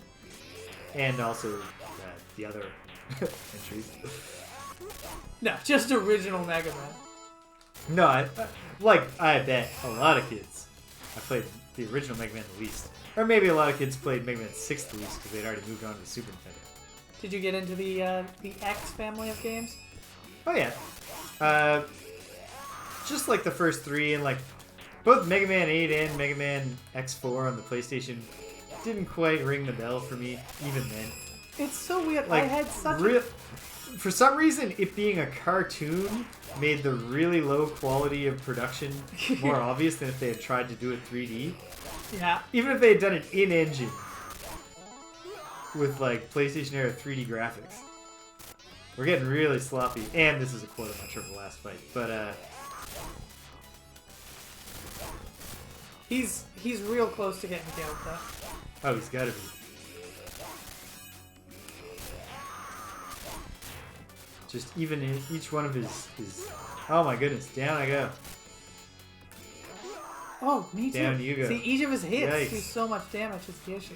And also the other entries. No, just original Mega Man. No, I bet a lot of kids. I played the original Mega Man the least. Or maybe a lot of kids played Mega Man 6 the least because they'd already moved on to the Super Nintendo. Did you get into the X family of games? Oh yeah. Just like the first 3 and like both Mega Man 8 and Mega Man X4 on the PlayStation didn't quite ring the bell for me even then. It's so weird. Like, I had such for some reason, it being a cartoon made the really low quality of production more obvious than if they had tried to do it 3D. Yeah. Even if they had done it in-engine with like PlayStation era 3D graphics. We're getting really sloppy. And this is a quote I'm not sure of the last fight. But he's real close to getting killed though. Oh, he's gotta be. Just even in each one of his... Oh my goodness, down I go. Oh, me too. Down you go. See, each of his hits Yikes. do so much damage is the issue.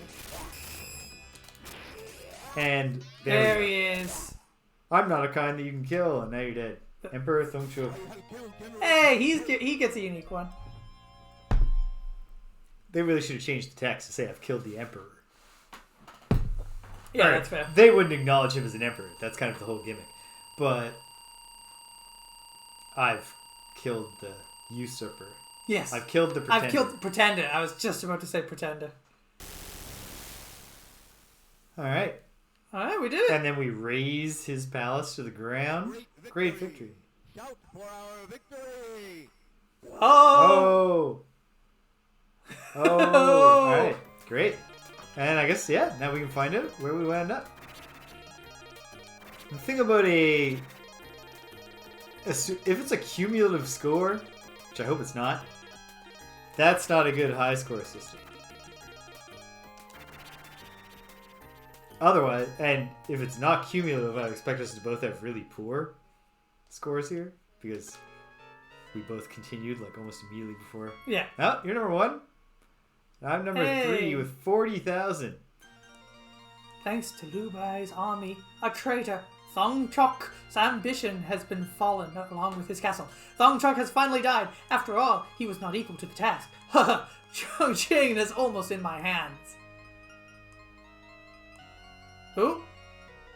And There he is. I'm not a kind that you can kill, and now you're dead. Emperor Thongcho. Hey, he gets a unique one. They really should have changed the text to say I've killed the Emperor. Yeah, Or, that's fair. They wouldn't acknowledge him as an Emperor. That's kind of the whole gimmick. But I've killed the usurper. Yes. I've killed the pretender. I've killed the pretender. I was just about to say pretender. Alright. Alright, we did it. And then we raise his palace to the ground. Great victory. Shout for our victory! Oh! Oh! Alright. Great. And I guess, yeah, now we can find out where we wound up. The thing about if it's a cumulative score, which I hope it's not, that's not a good high score system. Otherwise, and if it's not cumulative, I would expect us to both have really poor scores here, because we both continued like almost immediately before. Yeah. Oh, you're number 1. I'm number 3 with 40,000. Thanks to Liu Bai's army, a traitor, Thong Chok's ambition has been fallen along with his castle. Thong Chok has finally died. After all, he was not equal to the task. Haha, Chongqing is almost in my hands. Who?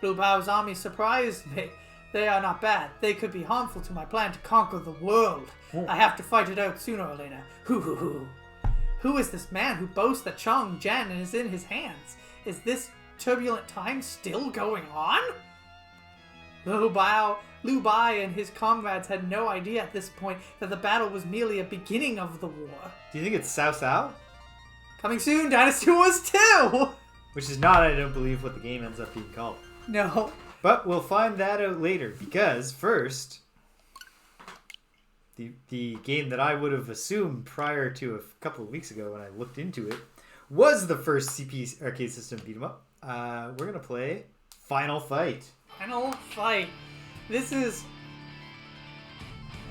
Liu Bao's army surprised me. They are not bad. They could be harmful to my plan to conquer the world. I have to fight it out sooner or later. Who is this man who boasts that Chong Jen is in his hands? Is this turbulent time still going on? Liu Bai and his comrades had no idea at this point that the battle was merely a beginning of the war. Do you think it's Cao Cao? Coming soon, Dynasty Wars 2! Which is not, I don't believe, what the game ends up being called. No. But we'll find that out later, because first, the game that I would have assumed prior to a couple of weeks ago when I looked into it was the first CP arcade system beat 'em up. We're going to play Final Fight. Final Fight. This is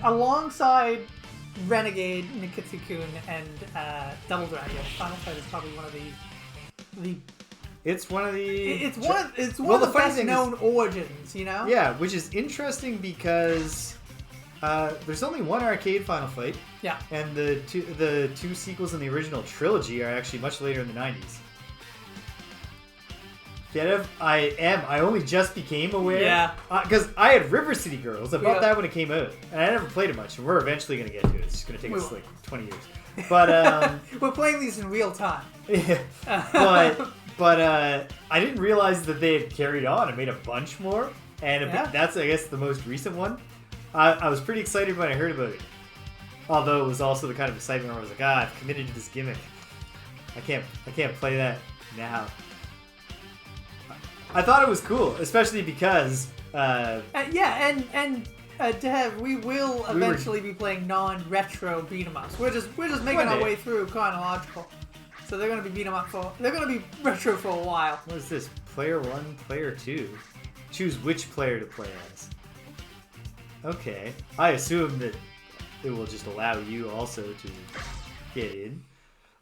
alongside Renegade, Nikitsu-kun, and Double Dragon. Final Fight is probably one of the It's one of the... It's one of the the funny best thing known origins, you know? Yeah, which is interesting because there's only one arcade Final Fight. Yeah. And the two sequels in the original trilogy are actually much later in the 90s. I only just became aware. Yeah. Because I had River City Girls. I bought Yeah. that when it came out. And I never played it much. And we're eventually going to get to it. It's just going to take us like 20 years. But, We're playing these in real time. yeah. But I didn't realize that they had carried on and made a bunch more. And that's, I guess, the most recent one. I was pretty excited when I heard about it. Although it was also the kind of excitement where I was like, I've committed to this gimmick. I can't play that now. I thought it was cool, especially because... Dev, we will eventually be playing non-retro beat 'em ups. We're just making our way through chronological. So they're gonna be beat 'em up they're gonna be retro for a while. What is this? Player 1, Player 2? Choose which player to play as. Okay. I assume that it will just allow you also to get in.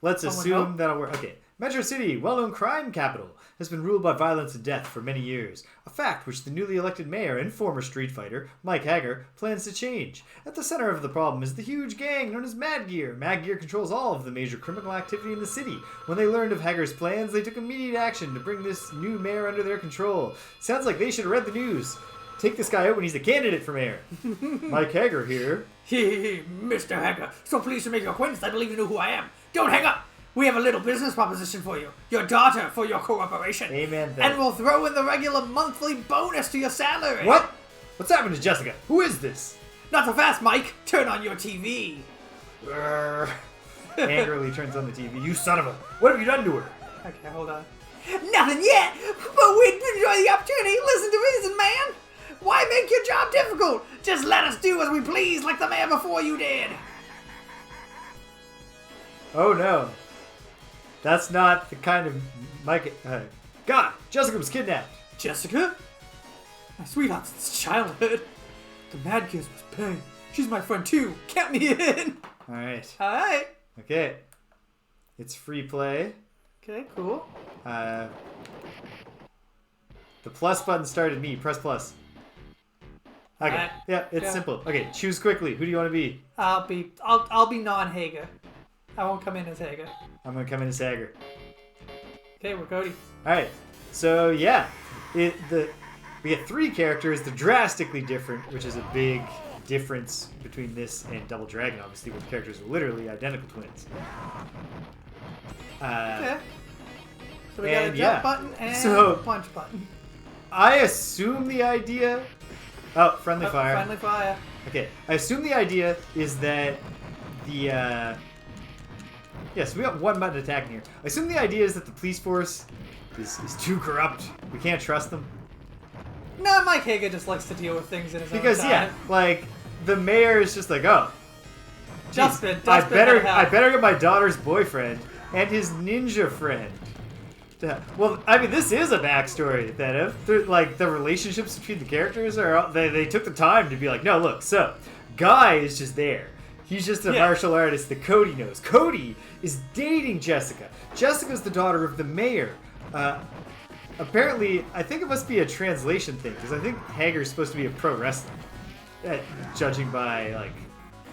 Let's assume that'll work. Okay. Metro City, well-known crime capital, has been ruled by violence and death for many years. A fact which the newly elected mayor and former street fighter, Mike Hager, plans to change. At the center of the problem is the huge gang known as Mad Gear. Mad Gear controls all of the major criminal activity in the city. When they learned of Hager's plans, they took immediate action to bring this new mayor under their control. Sounds like they should have read the news. Take this guy out when he's a candidate for mayor. Mike Hager here. Mr. Hager, so pleased to make your acquaintance. I believe you know who I am. Don't hang up. We have a little business proposition for you. Your daughter for your cooperation. Amen. And we'll throw in the regular monthly bonus to your salary. What? What's happened to Jessica? Who is this? Not so fast, Mike. Turn on your TV. Angrily turns on the TV. You son of a... What have you done to her? Okay, hold on. Nothing yet, but we'd enjoy the opportunity. Listen to reason, man. Why make your job difficult? Just let us do as we please like the man before you did. Oh no. That's not the kind of Mike. God, Jessica was kidnapped. Jessica? My sweetheart since childhood. The Mad Gears was pain. She's my friend too. Count me in. All right. All right. Okay. It's free play. Okay, cool. The plus button started me. Press plus. Okay. Alright. Yeah, it's Yeah. simple. Okay, choose quickly. Who do you want to be? I'll be non-Hager. I won't come in as Hager. I'm gonna come in as Hager. Okay, we're Cody. All right. So yeah, we get 3 characters. They're drastically different, which is a big difference between this and Double Dragon, obviously, where the characters are literally identical twins. Okay. So we got a and jump yeah. button and So- a punch button. I assume the idea. Oh, friendly fire. Friendly fire. Okay, I assume the idea is that the yes, we got 1 button attacking here. I assume the idea is that the police force is too corrupt. We can't trust them. No, Mike Hager just likes to deal with things in his Because own yeah, time. like the mayor is just like, oh, Dustbin. I better had help. get my daughter's boyfriend and his ninja friend. Well, I mean, this is a backstory that if like the relationships between the characters are they took the time to be like, no, look, so Guy is just there. He's just a martial artist that Cody knows. Cody is dating Jessica. Jessica's the daughter of the mayor. Apparently, I think it must be a translation thing because I think Hager's supposed to be a pro wrestler, judging by like.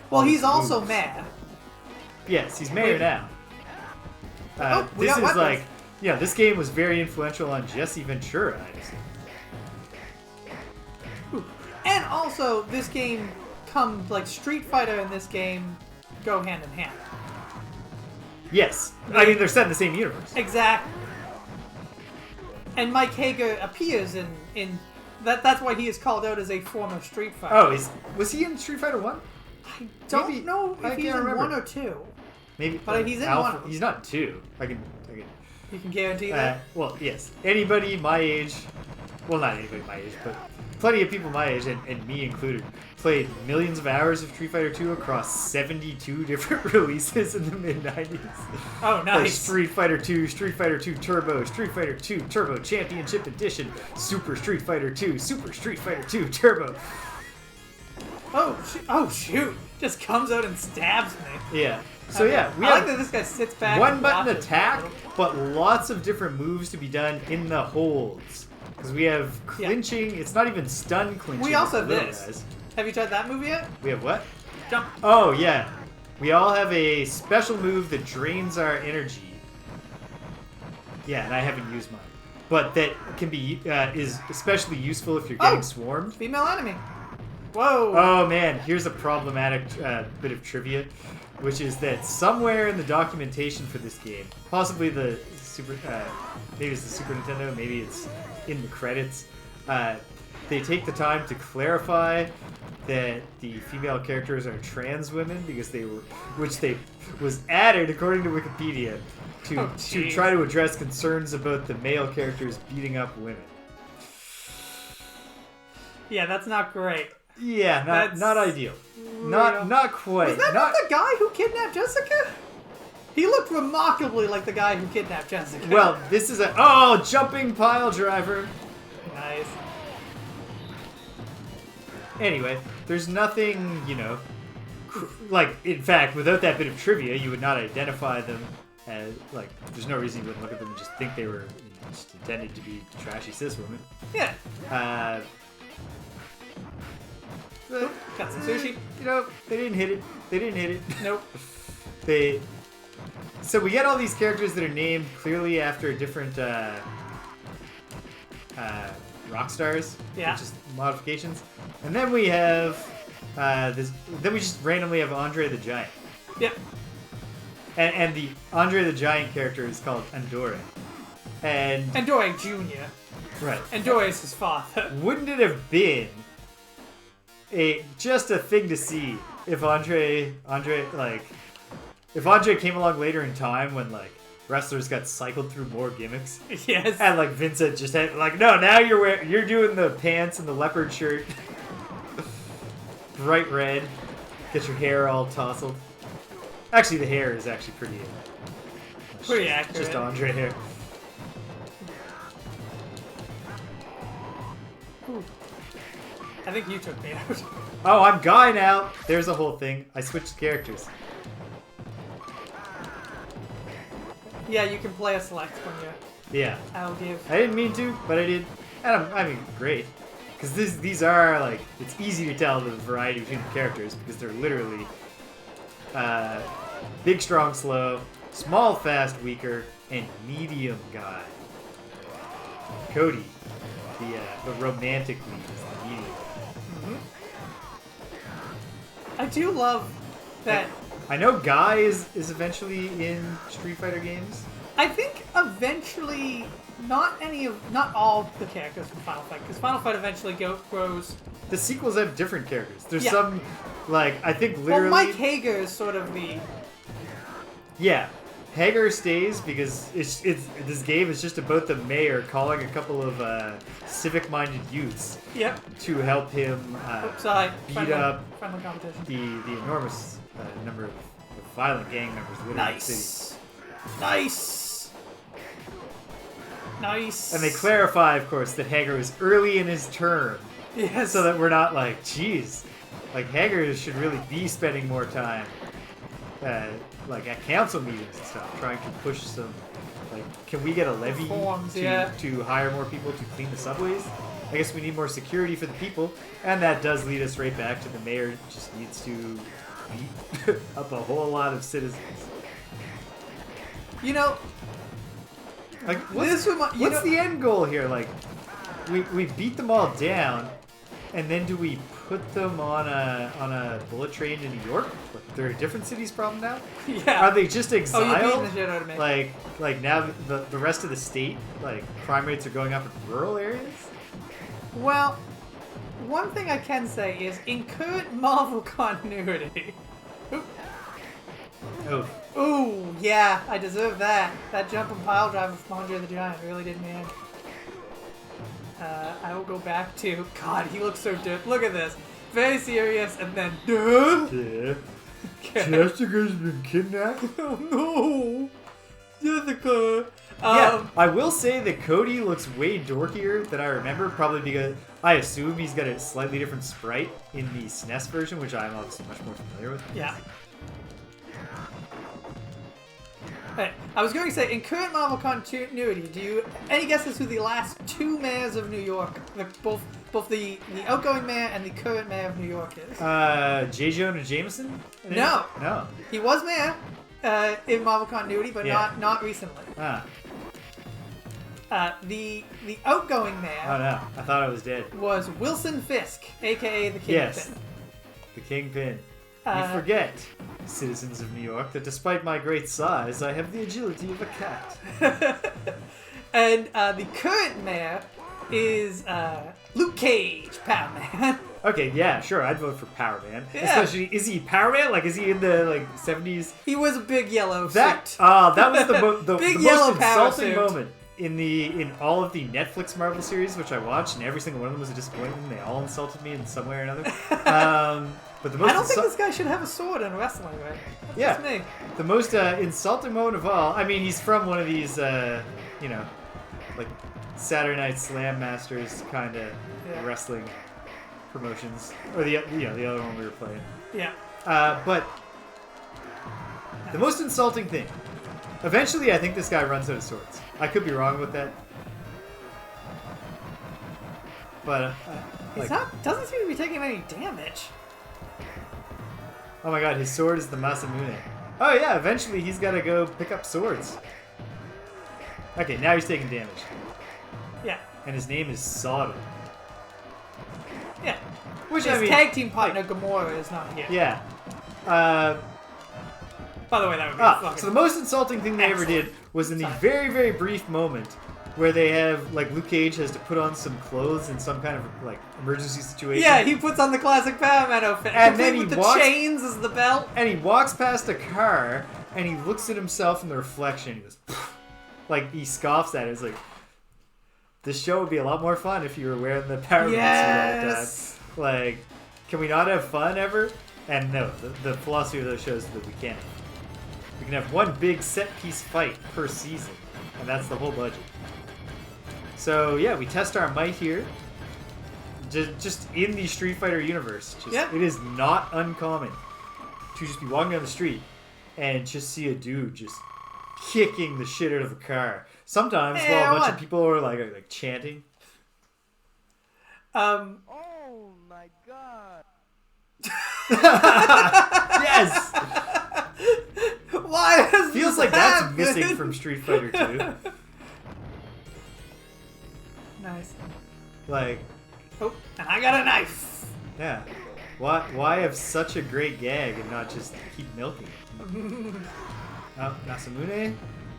Well, all he's his also moves. mad. Yes, he's mayor now. We This got is weapons. like, yeah, this game was very influential on Jesse Ventura, I just think. And also, this game comes like Street Fighter and this game go hand in hand. Yes, I mean they're set in the same universe. Exactly. And Mike Hager appears in that. That's why he is called out as a former Street Fighter. Oh, was he in Street Fighter 1? I don't maybe- know I if he's can't in remember. 1 or 2. Maybe, But he's in Alpha. one. He's not in 2. I can. You can guarantee that. Well, yes. Anybody my age, well, not anybody my age, but plenty of people my age, and me included, played millions of hours of Street Fighter 2 across 72 different releases in the mid-90s. Oh, Like nice. Street Fighter 2, Street Fighter 2 Turbo, Street Fighter 2 Turbo Championship Edition, Super Street Fighter 2, Super Street Fighter 2 Turbo. Oh shoot! Just comes out and stabs me. Yeah. So yeah, we I like have that this guy sits back. 1 and button watches attack, a little. but lots of different moves to be done in the holds. Because we have clinching, it's not even stun clinching. We also have with little this. guys. Have you tried that movie yet? We have what? Jump. Oh, yeah. We all have a special move that drains our energy. Yeah, and I haven't used mine. But that can be is especially useful if you're getting swarmed. Female enemy. Whoa. Oh man, here's a problematic bit of trivia, which is that somewhere in the documentation for this game, possibly the maybe it's the Super Nintendo, maybe it's in the credits, they take the time to clarify that the female characters are trans women because was added according to Wikipedia to try to address concerns about the male characters beating up women. Yeah, that's not great. Yeah, That's not ideal. real. Not quite. Was that not the guy who kidnapped Jessica? He looked remarkably like the guy who kidnapped Jessica. Well, this is jumping pile driver. Nice. Anyway, there's nothing, like, in fact, without that bit of trivia, you would not identify them as, like, there's no reason you wouldn't look at them and just think they were just intended to be trashy cis women. Yeah. Got some sushi. They didn't hit it. Nope. So we get all these characters that are named clearly after different rock stars. Yeah. Just modifications. And then we have this. Then we just randomly have Andre the Giant. Yep. And the Andre the Giant character is called Andore. And Andore Jr. right. Andore is his father. Wouldn't it have been just a thing to see if Andre came along later in time when like wrestlers got cycled through more gimmicks? Yes. And like Vincent just had like, no, now you're doing the pants and the leopard shirt, bright red, get your hair all tousled. Actually, the hair is actually pretty accurate. Just Andre hair. Ooh. I think you took me out. Oh, I'm Guy now. There's a whole thing. I switched characters. Yeah, you can play a select when you're Yeah. I'll give. I didn't mean to, but I did. And I mean, great. Because these are, like, it's easy to tell the variety between the characters because they're literally big, strong, slow, small, fast, weaker, and medium guy. Cody, the romantic lead, is the medium. I do love that. I know Guy is eventually in Street Fighter games. I think eventually, not all the characters from Final Fight, because Final Fight eventually grows. The sequels have different characters. There's Yeah. some, like, I think literally... Well, Mike Hager is sort of the... Yeah. Hager stays because it's this game is just about the mayor calling a couple of civic-minded youths Yep. to help him Sorry. beat up friendly competition. the enormous number of violent gang members living in the city. Nice. And they clarify, of course, that Hager is early in his term. Yes. So that we're not like, geez, like Hager should really be spending more time, like at council meetings and stuff, trying to push some, like, can we get a levy Reforms, to hire more people to clean the subways? I guess we need more security for the people, and that does lead us right back to the mayor just needs to beat up a whole lot of citizens. You know, Like, what's the end goal here? Like, we beat them all down, and then do we put them on a bullet train to New York? Like, they're a different city's problem now? yeah. Are they just exiled? Oh, you're beating the shit out of me. Like now the rest of the state, like, crime rates are going up in rural areas? Well, one thing I can say is, in current Marvel continuity... Oh. Ooh, yeah, I deserve that. That jumping pile driver from Andre the Giant really did me in. I will go back to... God, he looks so dirt. Look at this. Very serious, and then... Duh. Yeah. Okay. Jessica's been kidnapped? Oh, no. Jessica. Yeah, I will say that Cody looks way dorkier than I remember, probably because I assume he's got a slightly different sprite in the SNES version, which I'm obviously much more familiar with. Yeah. Hey, I was going to say, in current Marvel continuity, do you any guesses who the last two mayors of New York, both the outgoing mayor and the current mayor of New York is? J. Jonah Jameson? No. No. He was mayor in Marvel continuity, but not recently. Ah. The outgoing mayor. Oh no, I thought I was dead. Was Wilson Fisk, aka the Kingpin. Yes, the Kingpin. You forget, citizens of New York, that despite my great size, I have the agility of a cat. And the current mayor is Luke Cage, Power Man. Okay, yeah, sure, I'd vote for Power Man. Yeah. Especially, is he Power Man? Like, is he in the 70s? He was a big yellow That suit. that was the Big most yellow power insulting suit. moment in all of the Netflix Marvel series, which I watched, and every single one of them was a disappointment. They all insulted me in some way or another. But the most I don't think this guy should have a sword in wrestling, right? That's Yeah. just me. The most insulting moment of all. I mean, he's from one of these, like Saturday Night Slam Masters kind of wrestling promotions, or the other one we were playing. Yeah. But the most insulting thing. Eventually, I think this guy runs out of swords. I could be wrong about that. But He's doesn't seem to be taking any damage. Oh my god, his sword is the Masamune. Oh yeah, eventually he's got to go pick up swords. Okay, now he's taking damage. Yeah. And his name is Sodom. Yeah. Which, His I mean, tag team partner, Gamora, is not here. Yeah. By the way, that would be fucking... So the most insulting thing they ever did was in the very, very brief moment where they have, like, Luke Cage has to put on some clothes in some kind of, like, emergency situation. Yeah, he puts on the classic Power Man outfit. And complete then he with the walks- chains as the belt. And he walks past a car, and he looks at himself in the reflection, and he goes, "Pfft." Like, he scoffs at it. It's like, this show would be a lot more fun if you were wearing the Power Man suit all the time. Like, can we not have fun ever? And no, the philosophy of those shows is that we can't. We can have one big set-piece fight per season, and that's the whole budget. So, yeah, we test our might here. just in the Street Fighter universe, Yeah. it is not uncommon to just be walking down the street and just see a dude just kicking the shit out of a car. Sometimes while a bunch of people are like chanting. Oh my god. Yes! Why does Feels this like that's happen? missing from Street Fighter 2. Nice. Like, Oh, and I got a knife. yeah. Why have such a great gag and not just keep milking it? Oh, Nasamune?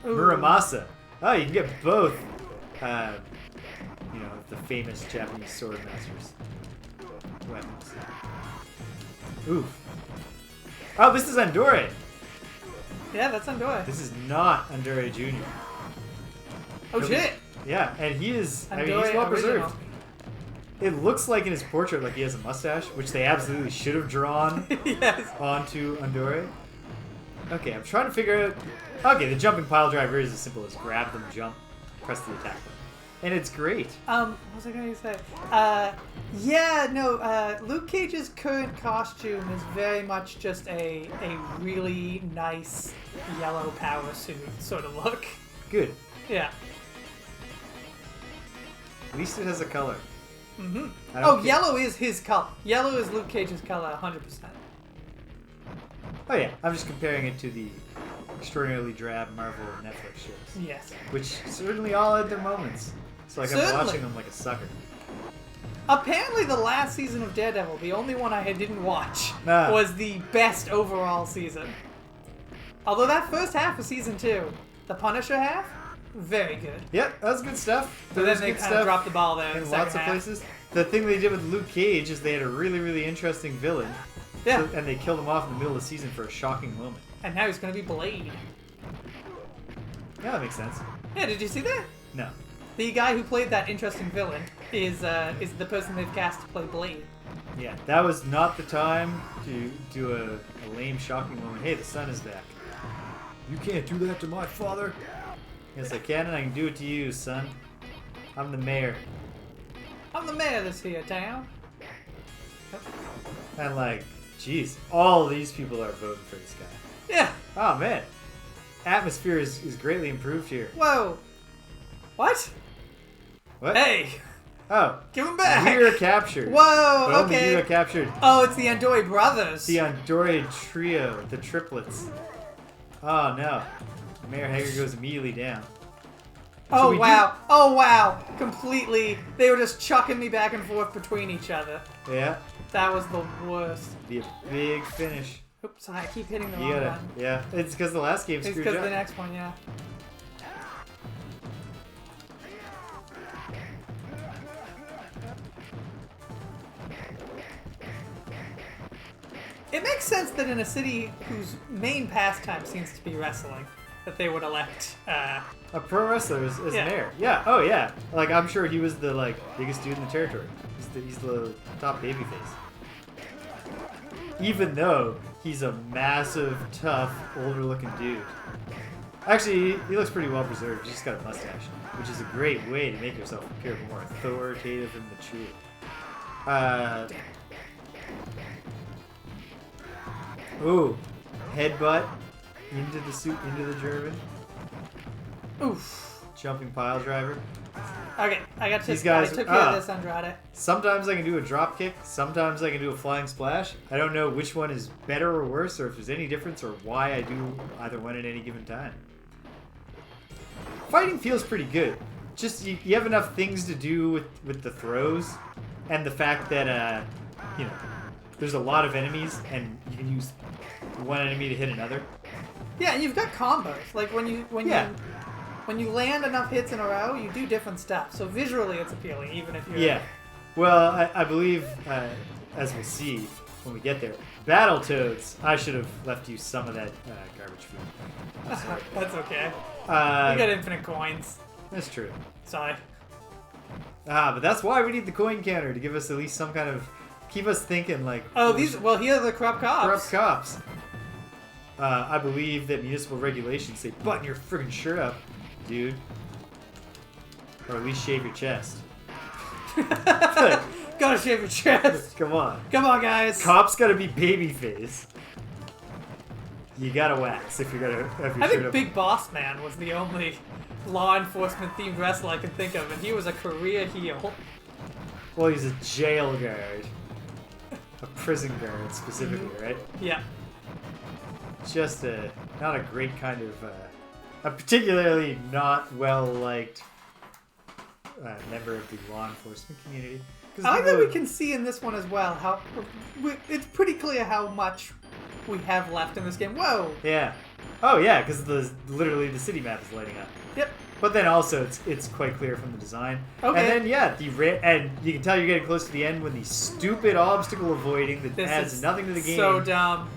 Ooh. Muramasa. Oh, you can get both, the famous Japanese sword masters' weapons. Oof. Oh, this is Andore. Yeah, that's Andoi. This is not Andore Jr. Oh shit. Yeah, and he's Andoi he's well preserved. original. It looks like in his portrait like he has a mustache, which they absolutely should have drawn Yes. onto Andore. Okay, I'm trying to figure out... Okay, the jumping pile driver is as simple as grab them, jump, press the attack button. And it's great. What was I going to say? Luke Cage's current costume is very much just a really nice yellow power suit sort of look. Good. Yeah. At least it has a color. Mm-hmm. I don't care. Yellow is his color. Yellow is Luke Cage's color, 100%. Oh yeah, I'm just comparing it to the extraordinarily drab Marvel Netflix shows. Yes. Which certainly all had their moments. So like I'm Certainly. watching them like a sucker. Apparently, the last season of Daredevil, the only one I didn't watch, Ah. was the best overall season. Although that first half of season 2, the Punisher half, very good. Yep, that was good stuff. But That was then they good kind of dropped the ball there in in the lots second of half. places. The thing they did with Luke Cage is they had a really, really interesting villain. Yeah. And they killed him off in the middle of the season for a shocking moment. And now he's going to be Blade. Yeah, that makes sense. Yeah, did you see that? No. The guy who played that interesting villain is the person they've cast to play Blade. Yeah, that was not the time to do a lame, shocking moment. Hey, the sun is back. You can't do that to my father. Yes, I can, and I can do it to you, son. I'm the mayor. I'm the mayor of this here town. And like, geez, all these people are voting for this guy. Yeah. Oh man, atmosphere is greatly improved here. Whoa. What? What? Hey, Oh, give him back. we are captured. Whoa, But only okay. you are captured. Oh, it's the Andoi brothers. The Android trio, the triplets. Oh no, Mayor Hager goes immediately down. Oh we do- wow. Oh wow. Completely. They were just chucking me back and forth between each other. Yeah, That was the worst. be a big finish. Oops, I keep hitting the You wrong gotta, button. yeah. It's because the last game It's screwed because you the up. next one, yeah. It makes sense that in a city whose main pastime seems to be wrestling, that they would elect. A pro wrestler is Yeah. mayor. Yeah. Oh yeah. Like I'm sure he was the biggest dude in the territory. He's the top babyface. Even though he's a massive, tough, older-looking dude. Actually, he looks pretty well preserved. He's just got a mustache, which is a great way to make yourself appear more authoritative and mature. Ooh, headbutt into the suit, into the German. Oof. Jumping pile driver. Okay, I got These I guys- took care of this, Andrade. Sometimes I can do a drop kick. Sometimes I can do a flying splash. I don't know which one is better or worse, or if there's any difference, or why I do either one at any given time. Fighting feels pretty good. Just you have enough things to do with the throws, and the fact that there's a lot of enemies, and you can use one enemy to hit another. Yeah, and you've got combos. Like when you land enough hits in a row, you do different stuff. So visually, it's appealing, even if you're. Yeah. Well, I believe, as we'll see when we get there, Battletoads, I should have left you some of that garbage food. I'm sorry. That's okay. You Uh, got infinite coins. that's true. Sorry. But that's why we need the coin counter to give us at least some kind of... Keep us thinking, like... Oh, here are the corrupt cops. Corrupt cops. I believe that municipal regulations say button your friggin' shirt up, dude. Or at least shave your chest. Gotta shave your chest. Come on. Come on, guys. Cop's gotta be babyface. You gotta wax if you're gonna have your I shirt think up. Big Boss Man was the only law enforcement themed wrestler I can think of, and he was a career heel. Well, he's a jail guard. A prison guard, specifically, right? Yeah. Just not a great kind of, a particularly not well-liked member of the law enforcement community. I like that we can see in this one as well how it's pretty clear how much we have left in this game. Whoa! Yeah. Oh yeah, because literally the city map is lighting up. Yep. But then also it's quite clear from the design. Okay. And then yeah, and you can tell you're getting close to the end when the stupid obstacle avoiding that This adds is nothing to the game. So dumb.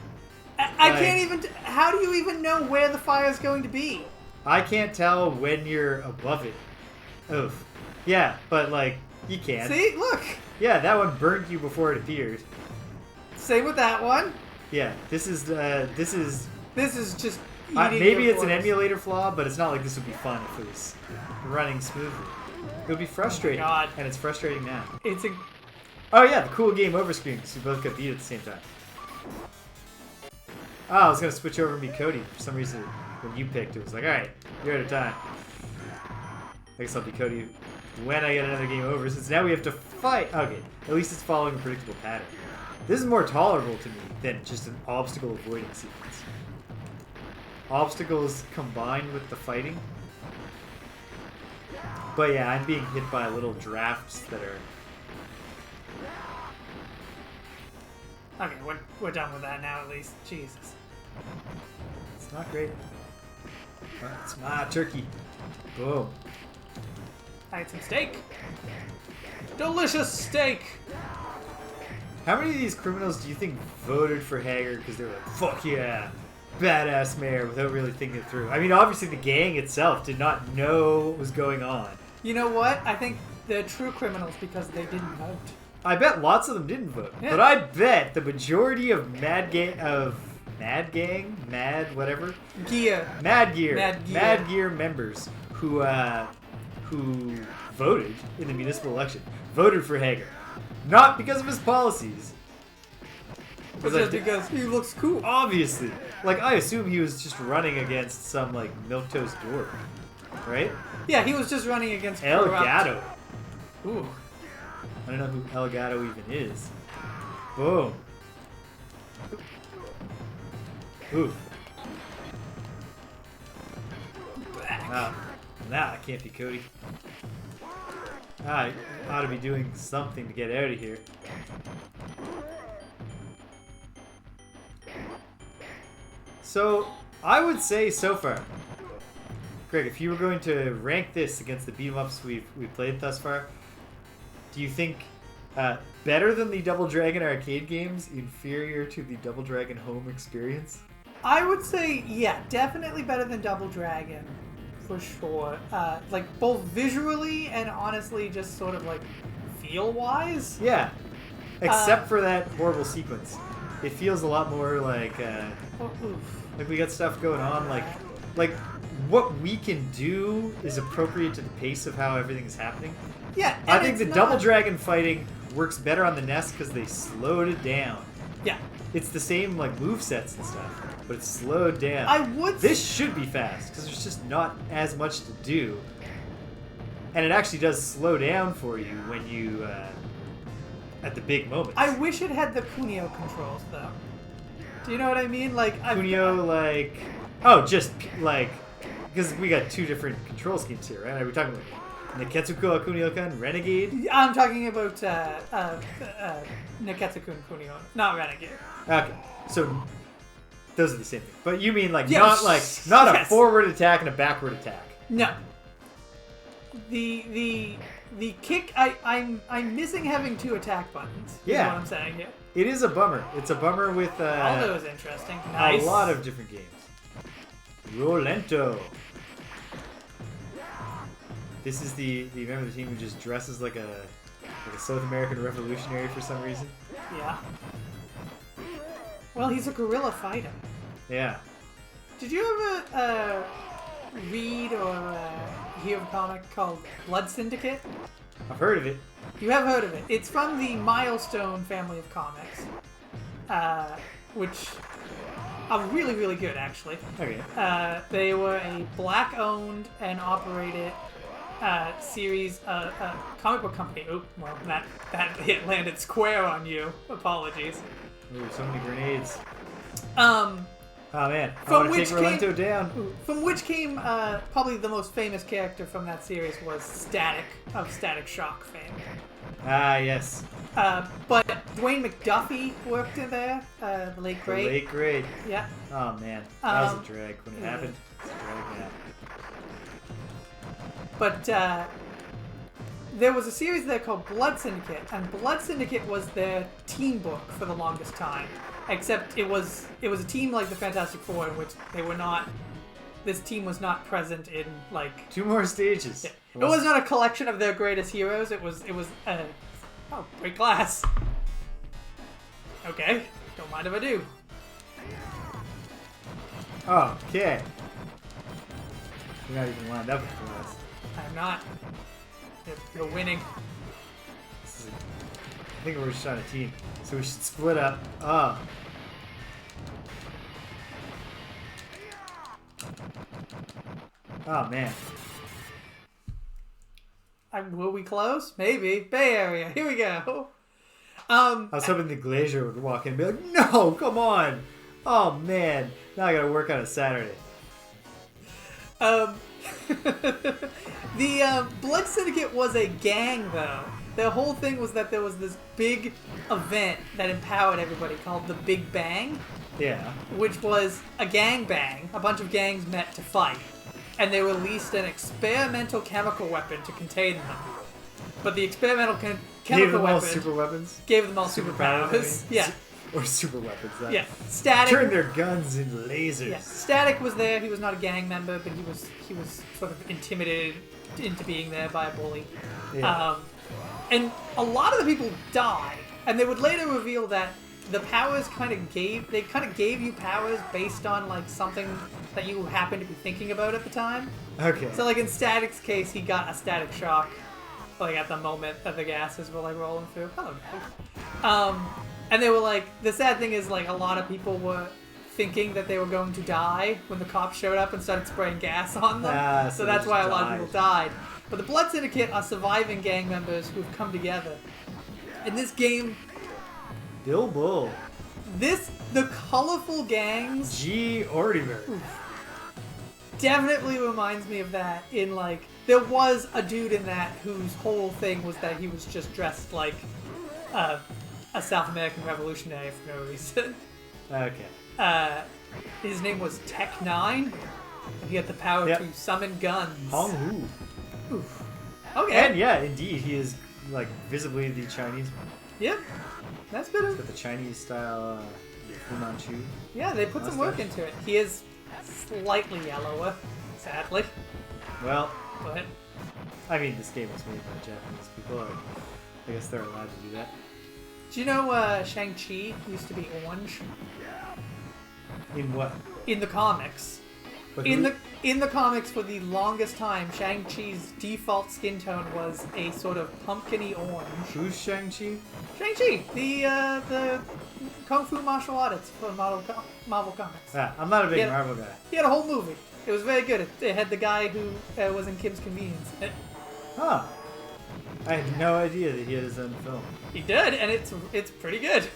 I can't even. How do you even know where the fire is going to be? I can't tell when you're above it. Oof. Yeah, but like you can. See, look. Yeah, that one burned you before it appeared. Same with that one. Yeah, this is just. Maybe it's an emulator flaw, but it's not like this would be fun if it was running smoothly. It would be frustrating, Oh my God. and it's frustrating now. It's a. Oh yeah, the cool game over screen, because we both got beat at the same time. Oh, I was gonna switch over and be Cody. For some reason, when you picked, it was like, all right, you're out of time. I guess I'll be Cody when I get another game over, since now we have to fight. Okay, at least it's following a predictable pattern. This is more tolerable to me than just an obstacle avoiding sequence. Obstacles combined with the fighting. But yeah, I'm being hit by little drafts that are... Okay, we're done with that now at least. Jesus. It's not great. It's my turkey. Boom. I had some steak. Delicious steak. How many of these criminals do you think voted for Hager because they were like, fuck yeah, badass mayor, without really thinking it through? I mean, obviously the gang itself did not know what was going on. You know what? I think they're true criminals because they didn't vote. I bet lots of them didn't vote, Yeah. but I bet the majority of Mad Gear members who voted in the municipal election voted for Hager, not because of his policies, But just because he looks cool. obviously. Like, I assume he was just running against some like milquetoast dwarf, right? Yeah, he was just running against El corrupt- Gato. Ooh. I don't know who El Gato even is. Boom. Oof. Wow. Now I can't be Cody. I ought to be doing something to get out of here. So, I would say so far, Greg, if you were going to rank this against the beat-em-ups we've played thus far, do you think better than the Double Dragon arcade games, inferior to the Double Dragon home experience? I would say, yeah, definitely better than Double Dragon, for sure. Like, both visually and honestly just sort of, like, feel-wise. Yeah. Except for that horrible sequence. It feels a lot more like we got stuff going on, like what we can do is appropriate to the pace of how everything's happening. Yeah, I think the Double Dragon fighting works better on the NES because they slowed it down. Yeah. It's the same like movesets and stuff, but it's slowed down. I would. This should be fast because there's just not as much to do, and it actually does slow down for you when you at the big moments. I wish it had the Kunio controls though. Do you know what I mean? Like Kunio, just like because we got two different control schemes here, right? Are we talking about Neketsuko Kunio-kun, Renegade? I'm talking about Neketsu-kun Kunio, not Renegade. Okay, so those are the same thing. But you mean like Yes. not a Yes. forward attack and a backward attack? No. The kick. I'm missing having two attack buttons. Yeah. Is what I'm saying here. It is a bummer. It's a bummer with Although is interesting. Nice. a lot of different games. Rolento. This is the member of the team who just dresses like a South American revolutionary for some reason. Yeah. Well, he's a guerrilla fighter. Yeah. Did you ever read or hear of a comic called Blood Syndicate? I've heard of it. You have heard of it. It's from the Milestone family of comics, which are really, really good, actually. Okay. They were a black-owned and operated series, comic book company. Oh, well, that hit landed square on you. Apologies. Ooh, so many grenades. Oh man, I want to take Rolento down. From which came probably the most famous character from that series was Static of Static Shock fame. Ah, yes. But Dwayne McDuffie worked in there, the late great. The late great. Yeah. Oh man, that was a drag when it happened. It's a drag now. But there was a series there called Blood Syndicate, and Blood Syndicate was their team book for the longest time. Except it was a team like the Fantastic Four in which they were not. This team was not present in like 2 more stages. Yeah. It was not a collection of their greatest heroes. It was oh, break glass. Okay, don't mind if I do. Okay. You're not even lined up for us. I'm not. You're winning. I think we're just on a team, so we should split up. Oh man. Will we close? Maybe. Bay Area. Here we go. I was hoping the Glacier would walk in and be like, "No, come on! Oh man, now I gotta work on a Saturday." The Blood Syndicate was a gang, though. The whole thing was that there was this big event that empowered everybody called the Big Bang. Yeah. Which was a gang bang. A bunch of gangs met to fight. And they released an experimental chemical weapon to contain them. But the experimental chemical weapon... all super weapons? Gave them all superpowers. Yeah. Or super weapons. Yeah. Static... Turned their guns into lasers. Yeah. Static was there. He was not a gang member, but he was sort of intimidated into being there by a bully. Yeah. And a lot of the people died. And they would later reveal that the powers kind of gave you powers based on like something that you happened to be thinking about at the time. Okay. So like in Static's case, he got a static shock, like at the moment that the gases were like rolling through. Hello, guys. And they were like, the sad thing is like a lot of people were thinking that they were going to die when the cops showed up and started spraying gas on them. So that's why a lot of people died. But the Blood Syndicate are surviving gang members who've come together. In this game, Bill Bull. The colorful gangs... G. Ortimer. Definitely reminds me of that in, like... There was a dude in that whose whole thing was that he was just dressed like a South American revolutionary for no reason. Okay. His name was Tech-9, and he had the power to summon guns. Hong Hu. Oof. Okay. And yeah, indeed, he is, like, visibly the Chinese one. Yep. That's better. He's got the Chinese style Fu Manchu. Yeah, they put some work into it. He is slightly yellower, sadly. Well, But I mean, this game was made by Japanese people. I guess they're allowed to do that. do you know Shang-Chi used to be orange In what? in the comics? But In the comics, for the longest time, Shang-Chi's default skin tone was a sort of pumpkin-y orange. Who's Shang-Chi? Shang-Chi, the kung fu martial artist for Marvel Comics. I'm not a big Marvel guy. He had a whole movie. It was very good. It had the guy who was in Kim's Convenience. Huh. I had no idea that he had his own film. He did, and it's pretty good.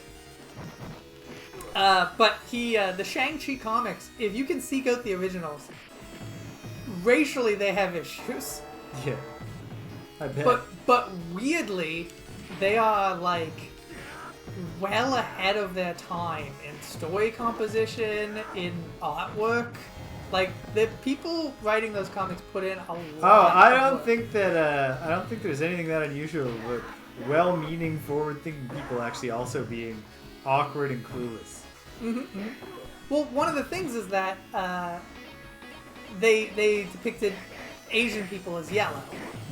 But the Shang-Chi comics, if you can seek out the originals, racially they have issues. Yeah. I bet. But weirdly, they are like well ahead of their time in story composition, in artwork. Like the people writing those comics put in a lot. I don't think there's anything that unusual with well-meaning, forward-thinking people actually also being awkward and clueless. Mm-hmm. Well, one of the things is that they depicted Asian people as yellow.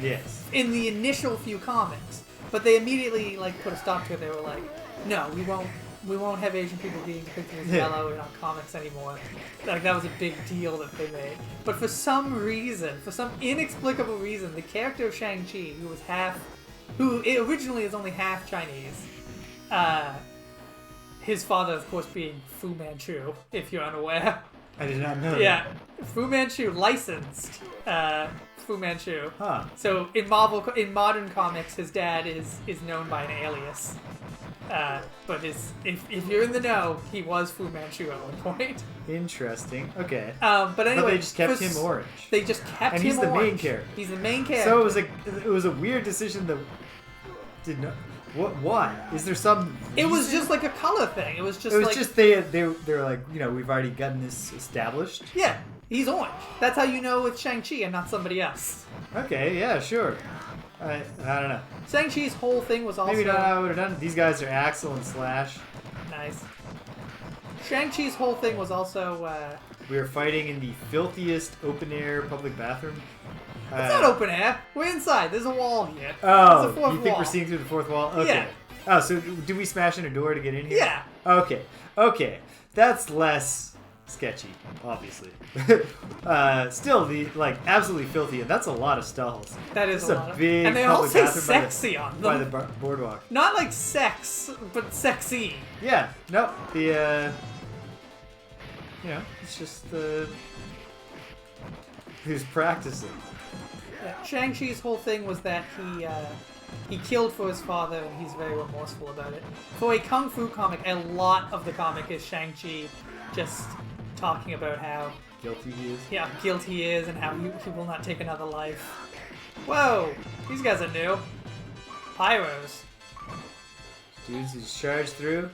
Yes. In the initial few comics, but they immediately like put a stop to it. They were like, "No, we won't have Asian people being depicted as yellow in our comics anymore." Like that was a big deal that they made. But for some inexplicable reason, the character of Shang-Chi, who was half who originally is only half Chinese. His father, of course, being Fu Manchu, if you're unaware. I did not know. Yeah, Fu Manchu licensed Fu Manchu. Huh. So in modern comics, his dad is known by an alias. But if you're in the know, he was Fu Manchu at one point. Interesting. Okay. But anyway, they just kept him orange. They just kept and him he's the orange. main character. He's the main character. So it was a weird decision that did not. What? Why? Is there some? It was reason? just like a color thing. It was just they were like, we've already gotten this established. Yeah, he's orange. That's how you know it's Shang-Chi and not somebody else. Okay, yeah, sure. I don't know. Shang-Chi's whole thing was also... Maybe not how I would have done it. These guys are Axel and Slash. Nice. Shang-Chi's whole thing was also... We were fighting in the filthiest open-air public bathroom. It's not open air. We're inside. There's a wall here. Oh, There's a fourth you think wall. we're seeing through the fourth wall? Okay. Yeah. Oh, so do we smash in a door to get in here? Yeah. Okay. That's less sketchy, obviously. Still, absolutely filthy, and that's a lot of stalls. That is a lot of... big And they all public say bathroom sexy on them. by the boardwalk. Not like sex, but sexy. Yeah, no, it's just who's practicing. Yeah. Shang-Chi's whole thing was that he killed for his father, and he's very remorseful about it. For a kung fu comic, a lot of the comic is Shang-Chi just talking about how Guilty he is. yeah, guilty he is and how he will not take another life. Whoa! These guys are new. Pyros. Dudes who charge through.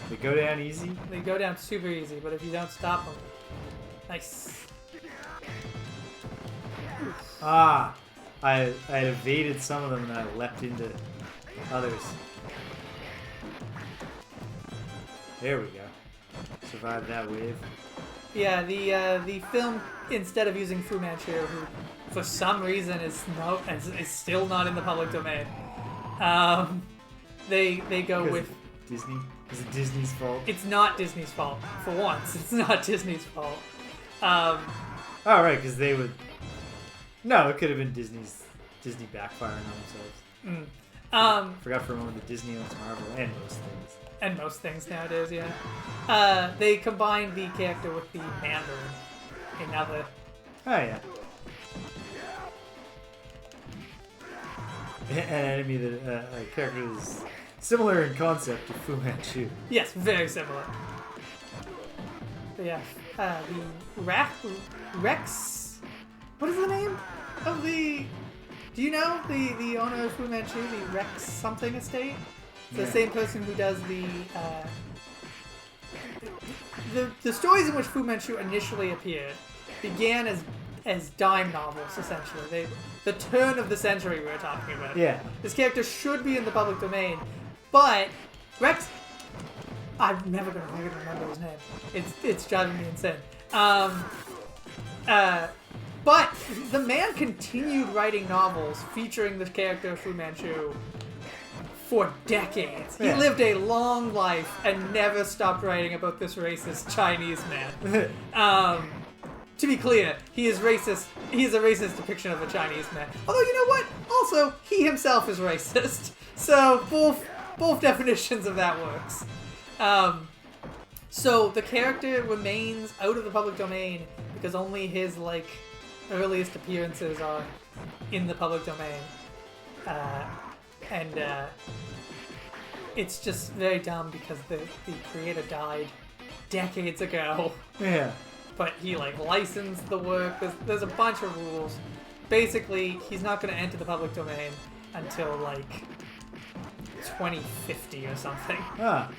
They go down easy. They go down super easy, but if you don't stop them... Nice. Ah! I had evaded some of them and I leapt into others. There we go. Survived that wave. Yeah, the film, instead of using Fu Manchu, who for some reason is still not in the public domain, they go with Disney. Is it Disney's fault? it's not Disney's fault. For once, it's not Disney's fault. Oh right, because they would. No, it could have been Disney backfiring on themselves. Forgot for a moment that Disney owns Marvel and most things. And most things nowadays, yeah. They combined the character with the Mandarin. Another. Oh yeah. An enemy that a character is similar in concept to Fu Manchu. Yes, very similar. But yeah, the Rex. What is the name of the? Do you know the owner of Fu Manchu, the Rex something estate? It's the same person who does the stories in which Fu Manchu initially appeared began as dime novels, essentially. The turn of the century we were talking about. Yeah. This character should be in the public domain, but Rex. I'm never gonna remember his name. It's driving me insane. But the man continued writing novels featuring the character of Fu Manchu for decades. He lived a long life and never stopped writing about this racist Chinese man. To be clear, he is racist. He is a racist depiction of a Chinese man. Although, you know what? Also, he himself is racist. So both definitions of that works. So the character remains out of the public domain because only his earliest appearances are in the public domain. And it's just very dumb because the creator died decades ago. Yeah. But he licensed the work. There's a bunch of rules. Basically, he's not going to enter the public domain until 2050 or something. Ah.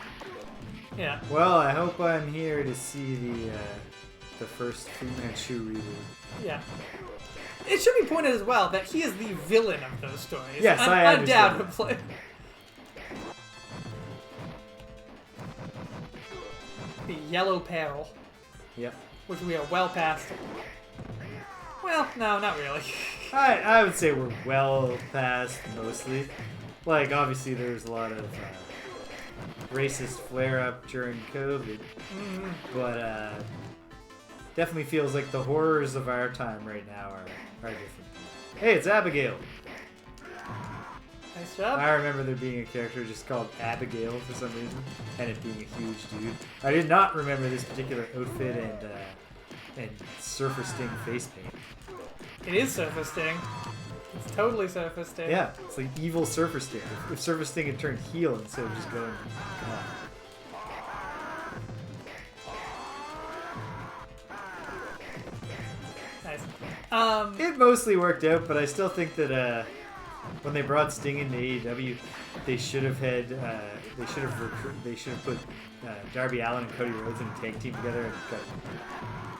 Yeah. Well, I hope I'm here to see the first Fu Manchu reboot. Yeah. It should be pointed as well that he is the villain of those stories. Yes, I understand. Undoubtedly. The Yellow Peril, Yep. which we are well past. Well, no, not really. I would say we're well past mostly. Obviously there's a lot of racist flare-up during COVID, but definitely feels like the horrors of our time right now are different. Hey, it's Abigail. Nice job. I remember there being a character just called Abigail for some reason, and it being a huge dude. I did not remember this particular outfit and Surfer Sting face paint. It is Surfer Sting. It's totally Surfer Sting. Yeah, it's like evil Surfer Sting. If Surfer Sting had turned heel instead of just going, come on. Nice. It mostly worked out, but I still think that when they brought Sting into AEW, they should have had they should have put Darby Allin and Cody Rhodes in a tag team together and got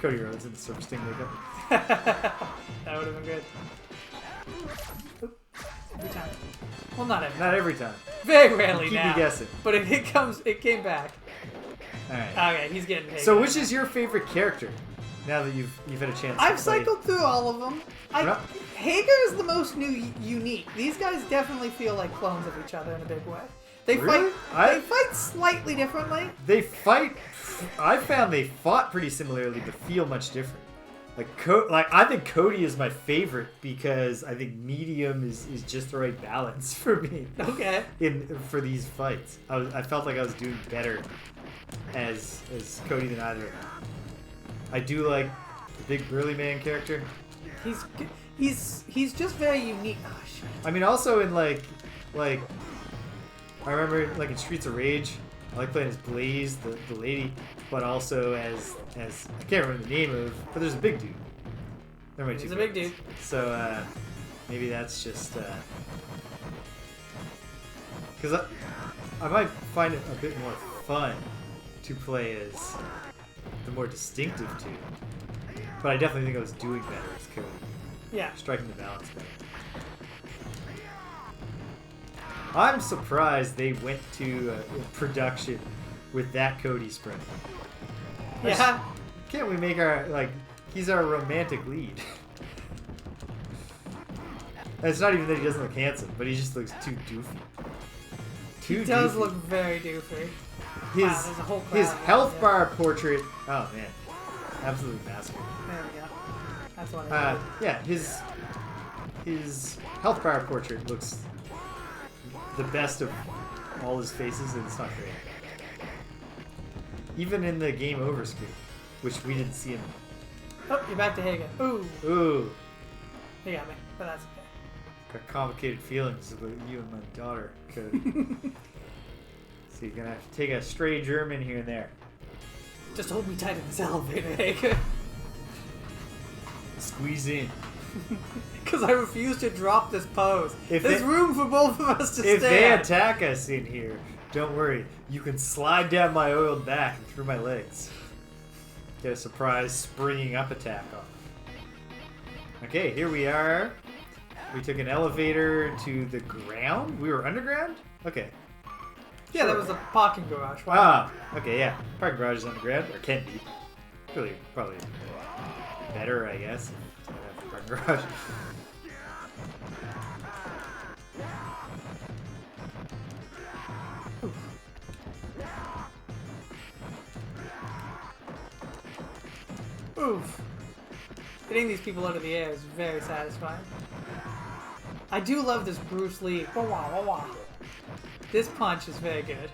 Cody Rhodes in the Surfer Sting makeup. That would have been good. Every time. Well, not every time. Not every time. Very rarely Keep now. me guessing. But it came back. All right. Okay, he's getting paid. So, which is your favorite character? Now that you've had a chance. I've to play. cycled through all of them. Hager is the most unique. These guys definitely feel like clones of each other in a big way. They Really? They fight slightly differently. They fight. I found they fought pretty similarly, but feel much different. Like I think Cody is my favorite because I think medium is just the right balance for me. Okay. For these fights, I felt like I was doing better as Cody than either of them. I do like the big burly man character. He's just very unique. Oh shit. I mean, also in like I remember like in Streets of Rage, I like playing as Blaze, the lady, but also as I can't remember the name of, but there's a big dude. They're my two He's a big favorites. dude. So maybe that's just because I might find it a bit more fun to play as the more distinctive two. But I definitely think I was doing better as Cody. Yeah. Striking the balance better. I'm surprised they went to production with that Cody sprite. Yeah. Can't we make he's our romantic lead? And it's not even that he doesn't look handsome, but he just looks too doofy. He does look very doofy. His Wow, there's a whole crowd of health them, bar portrait. Oh man, absolutely massive. There we go. That's what I Yeah, his health bar portrait looks the best of all his faces, and it's not great. Even in the game over screen, which we didn't see him. Oh, you're back to Hagen. Ooh. Ooh, He got me, but that's okay. got complicated feelings about you and my daughter, Cody. So you're gonna have to take a stray German here and there. Just hold me tight in this elevator, Hagen. Squeeze in. Because I refuse to drop this pose. If There's they- room for both of us to stand. If they attack us in here, don't worry. You can slide down my oiled back and through my legs. Get a surprise springing up attack off. Okay, here we are. We took an elevator to the ground. We were underground? Okay. Yeah, that was a parking garage. Why not? Okay, yeah. Parking garage is underground, or can be. Really, probably better, I guess. Parking garage. Oof. Getting these people out of the air is very satisfying. I do love this Bruce Lee. Wah wah wah wah. This punch is very good.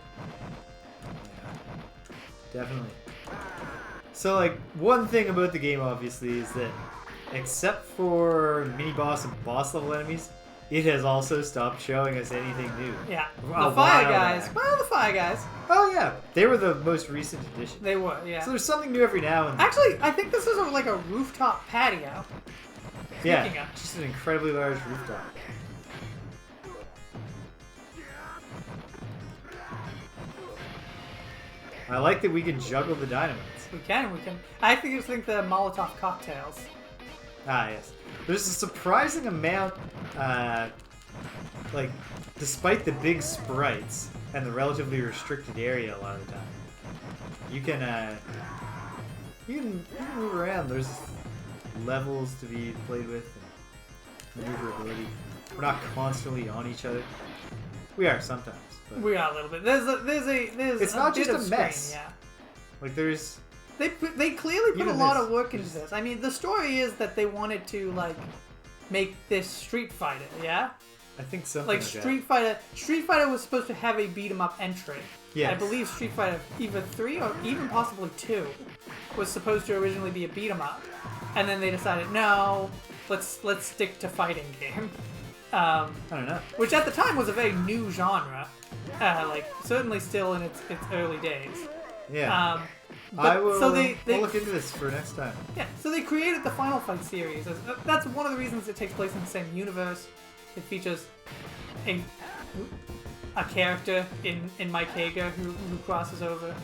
Definitely. So, like, one thing about the game, obviously, is that except for mini-boss and boss-level enemies, it has also stopped showing us anything new. Yeah. A The while Fire Guys. back. Well, the Fire Guys. Oh, yeah. They were the most recent addition. They were, yeah. So there's something new every now and then. Actually, I think this is like a rooftop patio. Yeah, speaking of. just an incredibly large rooftop. I like that we can juggle the dynamites. We can. I actually just think the Molotov cocktails. Ah, yes. There's a surprising amount, like, despite the big sprites and the relatively restricted area a lot of the time, you can move around. There's levels to be played with and maneuverability. We're not constantly on each other. We are sometimes. But We are a little bit. There's It's a not bit just of a mess. strain, yeah. like, there's... They clearly put a Even lot this- of work into this. I mean, the story is that they wanted to, like, make this Street Fighter, yeah? I think something Like that. Street Fighter was supposed to have a beat 'em up entry. Yes. I believe Street Fighter either 3 or even possibly 2 was supposed to originally be a beat 'em up, and then they decided no, let's stick to fighting game. I don't know. Which at the time was a very new genre, like certainly still in its early days. Yeah. But, I will. So they I'll look into this for next time. yeah, so they created the Final Fight series. That's one of the reasons it takes place in the same universe. It features a character in Mike Hager who crosses over.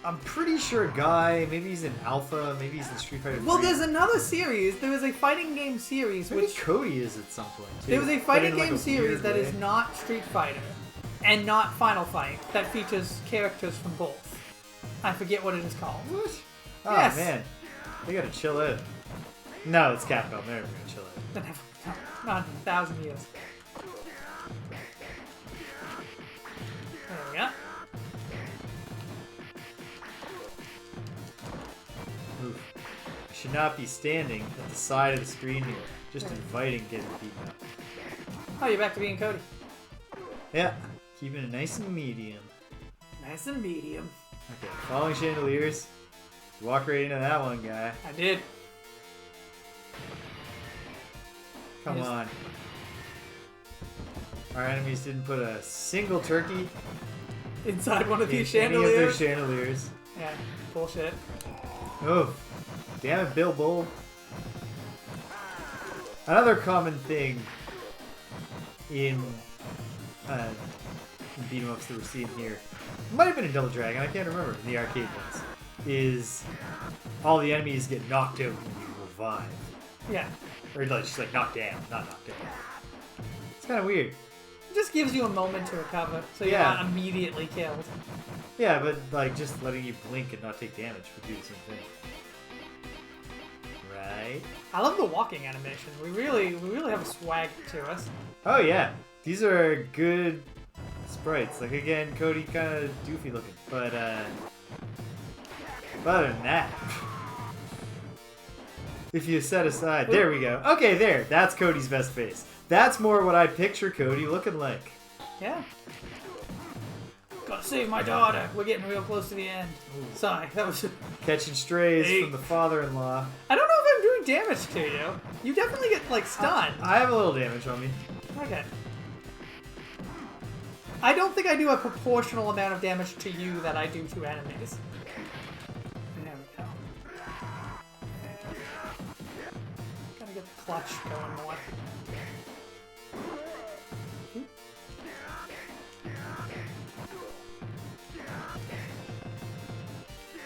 I'm pretty sure Guy, maybe he's in Alpha, maybe he's in Street Fighter 3. Well, there's another series. There was a fighting game series Maybe which Cody is at some point, too. there was a But fighting in, like, game a series weird that way. is not Street Fighter and not Final Fight that features characters from both. I forget what it is called. What? Oh, Yes. man. They gotta chill out. No, it's Capcom. They're never gonna chill out. Not in 1,000 years. There we go. Oof. I should not be standing at the side of the screen here, just inviting getting beaten up. Oh, you're back to being Cody. Yeah, keeping it nice and medium. Nice and medium. Okay, falling chandeliers. Walk right into that one, guy. I did. Come Yes. on. Our enemies didn't put a single turkey Inside one of in these any of their chandeliers. chandeliers. Yeah, bullshit. Oh, damn it, Bill Bull. Another common thing in beat 'em ups that we're seeing here, might have been in Double Dragon, I can't remember, in the arcade ones, is all the enemies get knocked out when you revive. Yeah. Or like, just like knocked down, not knocked down. It's kind of weird. It just gives you a moment to recover, so you're Yeah. not immediately killed. Yeah, but like just letting you blink and not take damage would do the same thing. Right? I love the walking animation. We really have a swag to us. Oh yeah, these are good sprites. Like again, Cody kind of doofy looking, but other than that, if you set aside, there we go. Okay, there, that's Cody's best face. That's more what I picture Cody looking like. Yeah. Gotta save my daughter. We're getting real close to the end. Sorry, that was. Catching strays Hey. from the father-in-law. I don't know if I'm doing damage to you. You definitely get like stunned. I have a little damage on me. Okay. I don't think I do a proportional amount of damage to you that I do to enemies. There we go. Gotta get the clutch going more.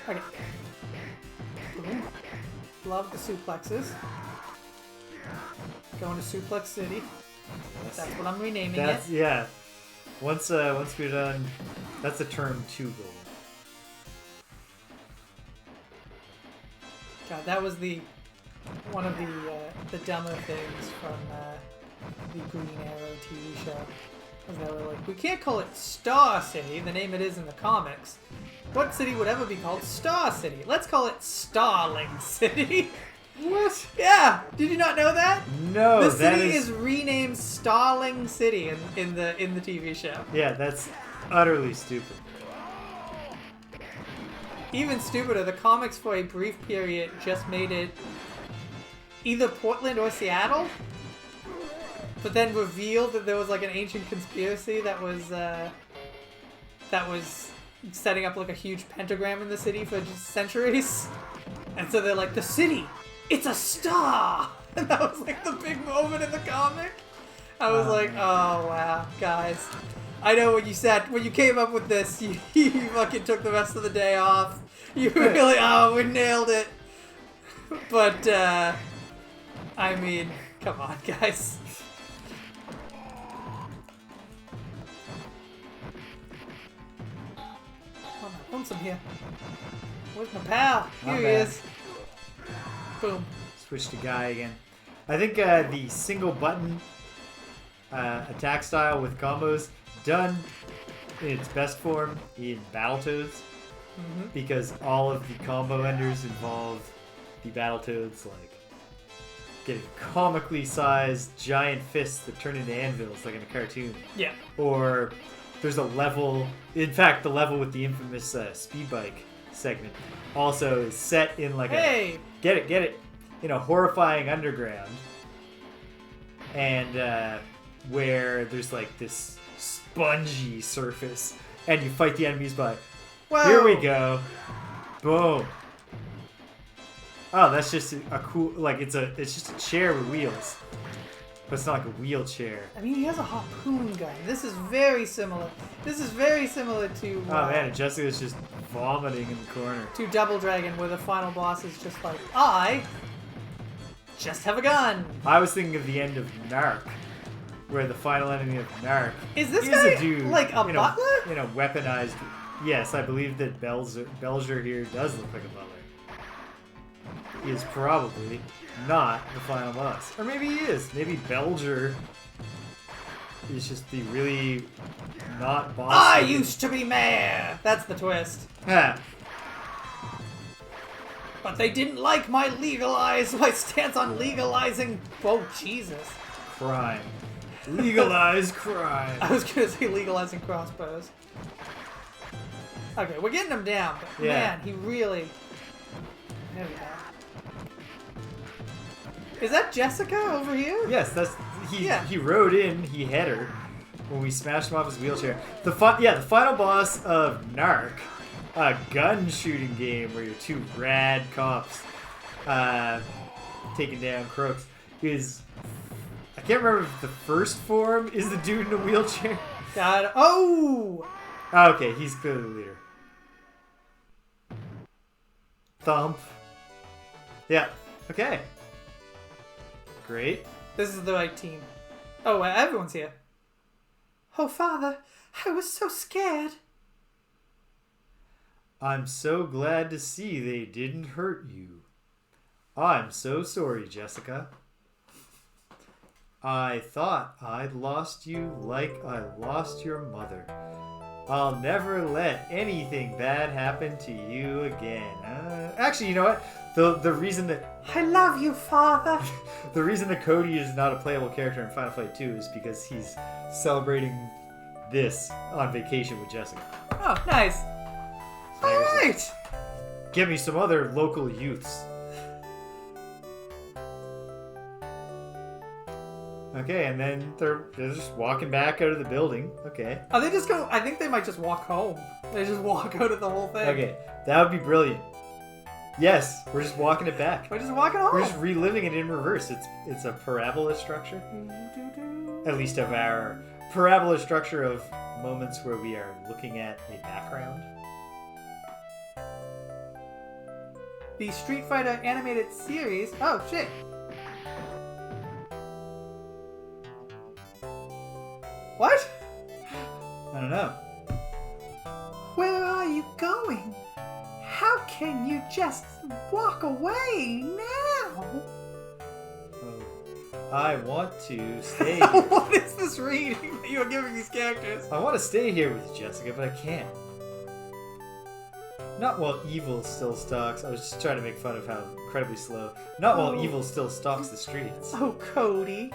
Okay. Boom. Love the suplexes. Going to Suplex City. That's what I'm renaming That's it. yeah. Once we're done, that's a term 2 goal. God, that was one of the dumber things from the Green Arrow TV show. Was they were like, we can't call it Star City, the name it is in the comics. What city would ever be called Star City? Let's call it Starling City. What? Yeah, did you not know that? No, The that city is renamed Starling City in the TV show. Yeah, that's utterly stupid. Even stupider, the comics for a brief period just made it either Portland or Seattle, but then revealed that there was like an ancient conspiracy that was setting up like a huge pentagram in the city for just centuries. And so they're like, the city, it's a star! And that was like the big moment in the comic. I was like, oh wow, guys. I know when you came up with this, you fucking took the rest of the day off. You really, we nailed it. But, I mean, come on, guys. Oh, my lonesome here. Where's my pal? Here I'm he back. is. Boom. Switch to Guy again. I think the single button attack style with combos done in its best form in Battletoads, because all of the combo enders involve the Battletoads like getting comically sized giant fists that turn into anvils like in a cartoon. Yeah. Or there's a level, in fact, the level with the infamous speed bike segment also is set in like Hey! get it, in a horrifying underground. And where there's like this spongy surface and you fight the enemies by, Whoa. here we go. Boom. Oh, that's just a cool, like it's just a chair with wheels. But it's not like a wheelchair. I mean, he has a harpoon gun. This is very similar. This is very similar to... Oh man, and Jessica's just vomiting in the corner. to Double Dragon, where the final boss is just like, I just have a gun. I was thinking of the end of Narc, where the final enemy of Narc Is this guy a dude like a butler? In a weaponized... Yes, I believe that Belger here does look like a butler. He is probably not the final boss. Or maybe he is. Maybe Belger is just the really not boss. I used to be mayor. That's the twist. Ha! But they didn't like my stance on legalizing... Oh, Jesus. Crime. Legalize crime. I was going to say legalizing crossbows. Okay, we're getting him down, but Yeah. man, he really... There we go. Is that Jessica over here? Yes, Yeah. he rode in, he hit her when we smashed him off his wheelchair. The final boss of Narc, a gun shooting game where you're two rad cops taking down crooks, is, I can't remember if the first form is the dude in a wheelchair. God. Oh! Okay, he's clearly the leader. Thump. Yeah. Okay. Great. This is the right team. Oh, everyone's here. Oh, Father, I was so scared. I'm so glad to see they didn't hurt you. I'm so sorry, Jessica. I thought I'd lost you like I lost your mother. I'll never let anything bad happen to you again. Actually, you know what? The reason that I love you, Father. the reason that Cody is not a playable character in Final Fight 2 is because he's celebrating this on vacation with Jessica. Oh, nice. All right. Give me some other local youths. Okay, and then they're just walking back out of the building. Okay. Are they just going? I think they might just walk home. They just walk out of the whole thing. Okay, that would be brilliant. Yes, we're just walking it back. We're just walking home. We're just reliving it in reverse. It's a parabola structure. At least of our parabola structure of moments where we are looking at a background. The Street Fighter animated series. Oh, shit. What? I don't know. Where are you going? How can you just walk away now? Oh, I want to stay here. What is this reading that you are giving these characters? I want to stay here with you, Jessica, but I can't. Not while evil still stalks. I was just trying to make fun of how incredibly slow. Not while evil still stalks the streets. Oh, Cody.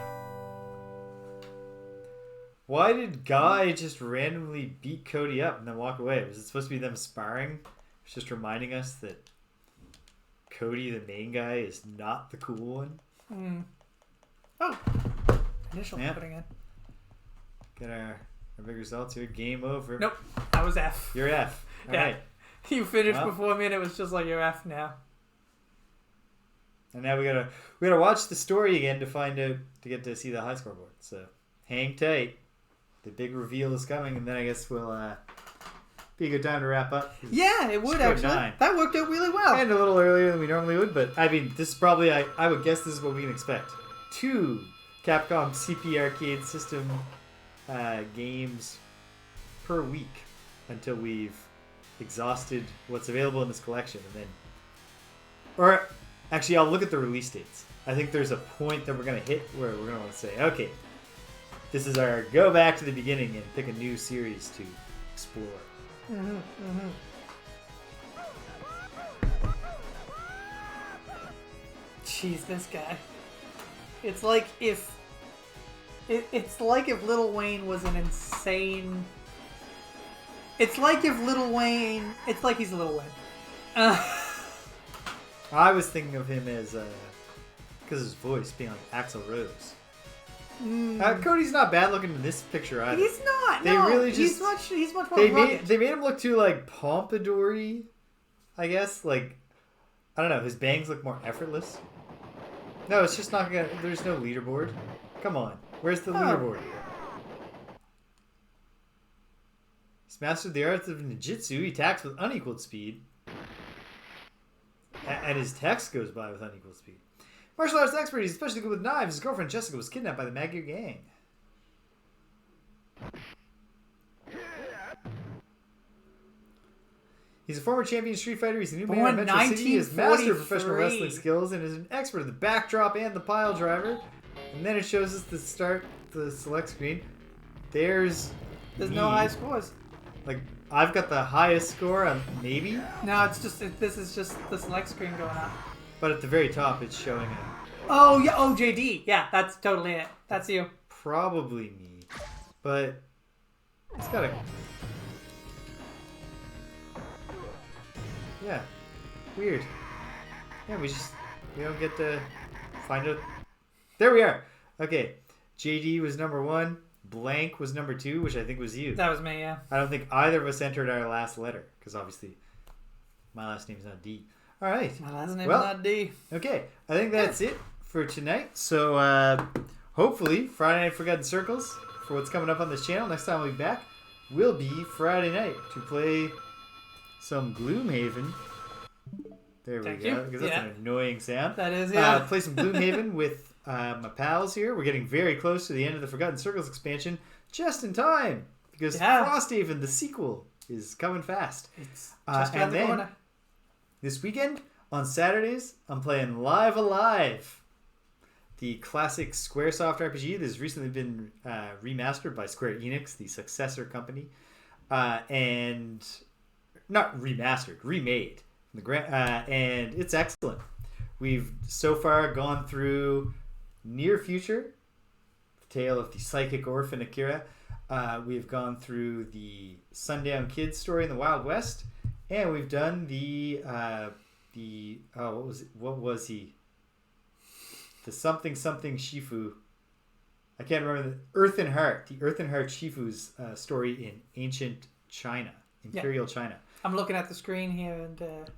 Why did Guy just randomly beat Cody up and then walk away? Was it supposed to be them sparring? It's just reminding us that Cody, the main guy, is not the cool one. Oh. Initial putting in. Get our big results here. Game over. Nope. That was F. You're F. All Yeah. right. You finished before me and it was just like you're F now. And now we gotta watch the story again to get to see the high scoreboard. So hang tight. The big reveal is coming, and then I guess we'll be a good time to wrap up. Yeah, it would actually. 9. That worked out really well. And a little earlier than we normally would, but I mean, this is probably, I would guess this is what we can expect. 2 Capcom CP arcade system games per week until we've exhausted what's available in this collection. And then, or actually, I'll look at the release dates. I think there's a point that we're going to hit where we're going to want to say, okay, this is our go back to the beginning and pick a new series to explore. Jeez, this guy. It's like if it's like if Lil Wayne was an insane. It's like if Lil Wayne. It's like he's Lil Wayne. I was thinking of him as because his voice being like Axl Rose. Cody's not bad looking in this picture either. He's not. They no, really he's just much more they rugged. made him look too like pompadour-y, I guess. Like I don't know, his bangs look more effortless. No, it's just not gonna. There's no leaderboard. Come on, where's the leaderboard? He's mastered the arts of ninjutsu. He attacks with unequaled speed, and his text goes by with unequaled speed. Martial arts expert. He's especially good with knives. His girlfriend Jessica was kidnapped by the Magyar gang. He's a former champion Street Fighter. He's a new man in Metro City. He has mastered professional wrestling skills and is an expert at the backdrop and the pile driver. And then it shows us the select screen. There's no high scores. Like, I've got the highest score on maybe. No, it's just this is just the select screen going up. But at the very top, it's showing it. Oh yeah, oh JD. Yeah, that's totally it. That's you. Probably me, but it's got a. Yeah, weird. Yeah, we don't get to find out. There we are. Okay, JD was number 1. Blank was number 2, which I think was you. That was me. Yeah. I don't think either of us entered our last letter because obviously my last name is not D. All right. My last name is not D. Okay, I think that's it for tonight. So hopefully Friday Night Forgotten Circles for what's coming up on this channel. Next time we'll be back will be Friday night to play some Gloomhaven. There we go. Because that's an annoying sound. That is, yeah. Play some Gloomhaven with my pals here. We're getting very close to the end of the Forgotten Circles expansion, just in time because Frosthaven, the sequel, is coming fast. It's just around the corner. This weekend, on Saturdays, I'm playing Live Alive, the classic Squaresoft RPG that has recently been remastered by Square Enix, the successor company, and not remastered, remade. And it's excellent. We've so far gone through Near Future, the tale of the psychic orphan Akira. We've gone through the Sundown Kid story in the Wild West. And we've done the what was he? The something Shifu. I can't remember the Earthen Heart Shifu's story in ancient China, Imperial China. I'm looking at the screen here, and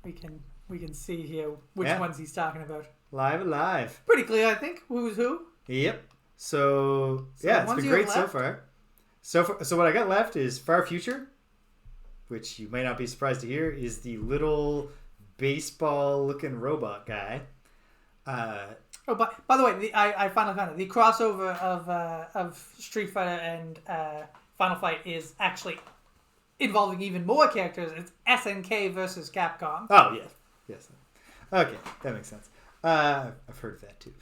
we can see here which ones he's talking about. Live Alive. Pretty clear, I think. Who's who? Yep. So it's been great so far. So what I got left is Far Future, which you may not be surprised to hear, is the little baseball-looking robot guy. By the way, I finally found it. The crossover of Street Fighter and Final Fight is actually involving even more characters. It's SNK versus Capcom. Oh, yes. Okay, that makes sense. I've heard of that too.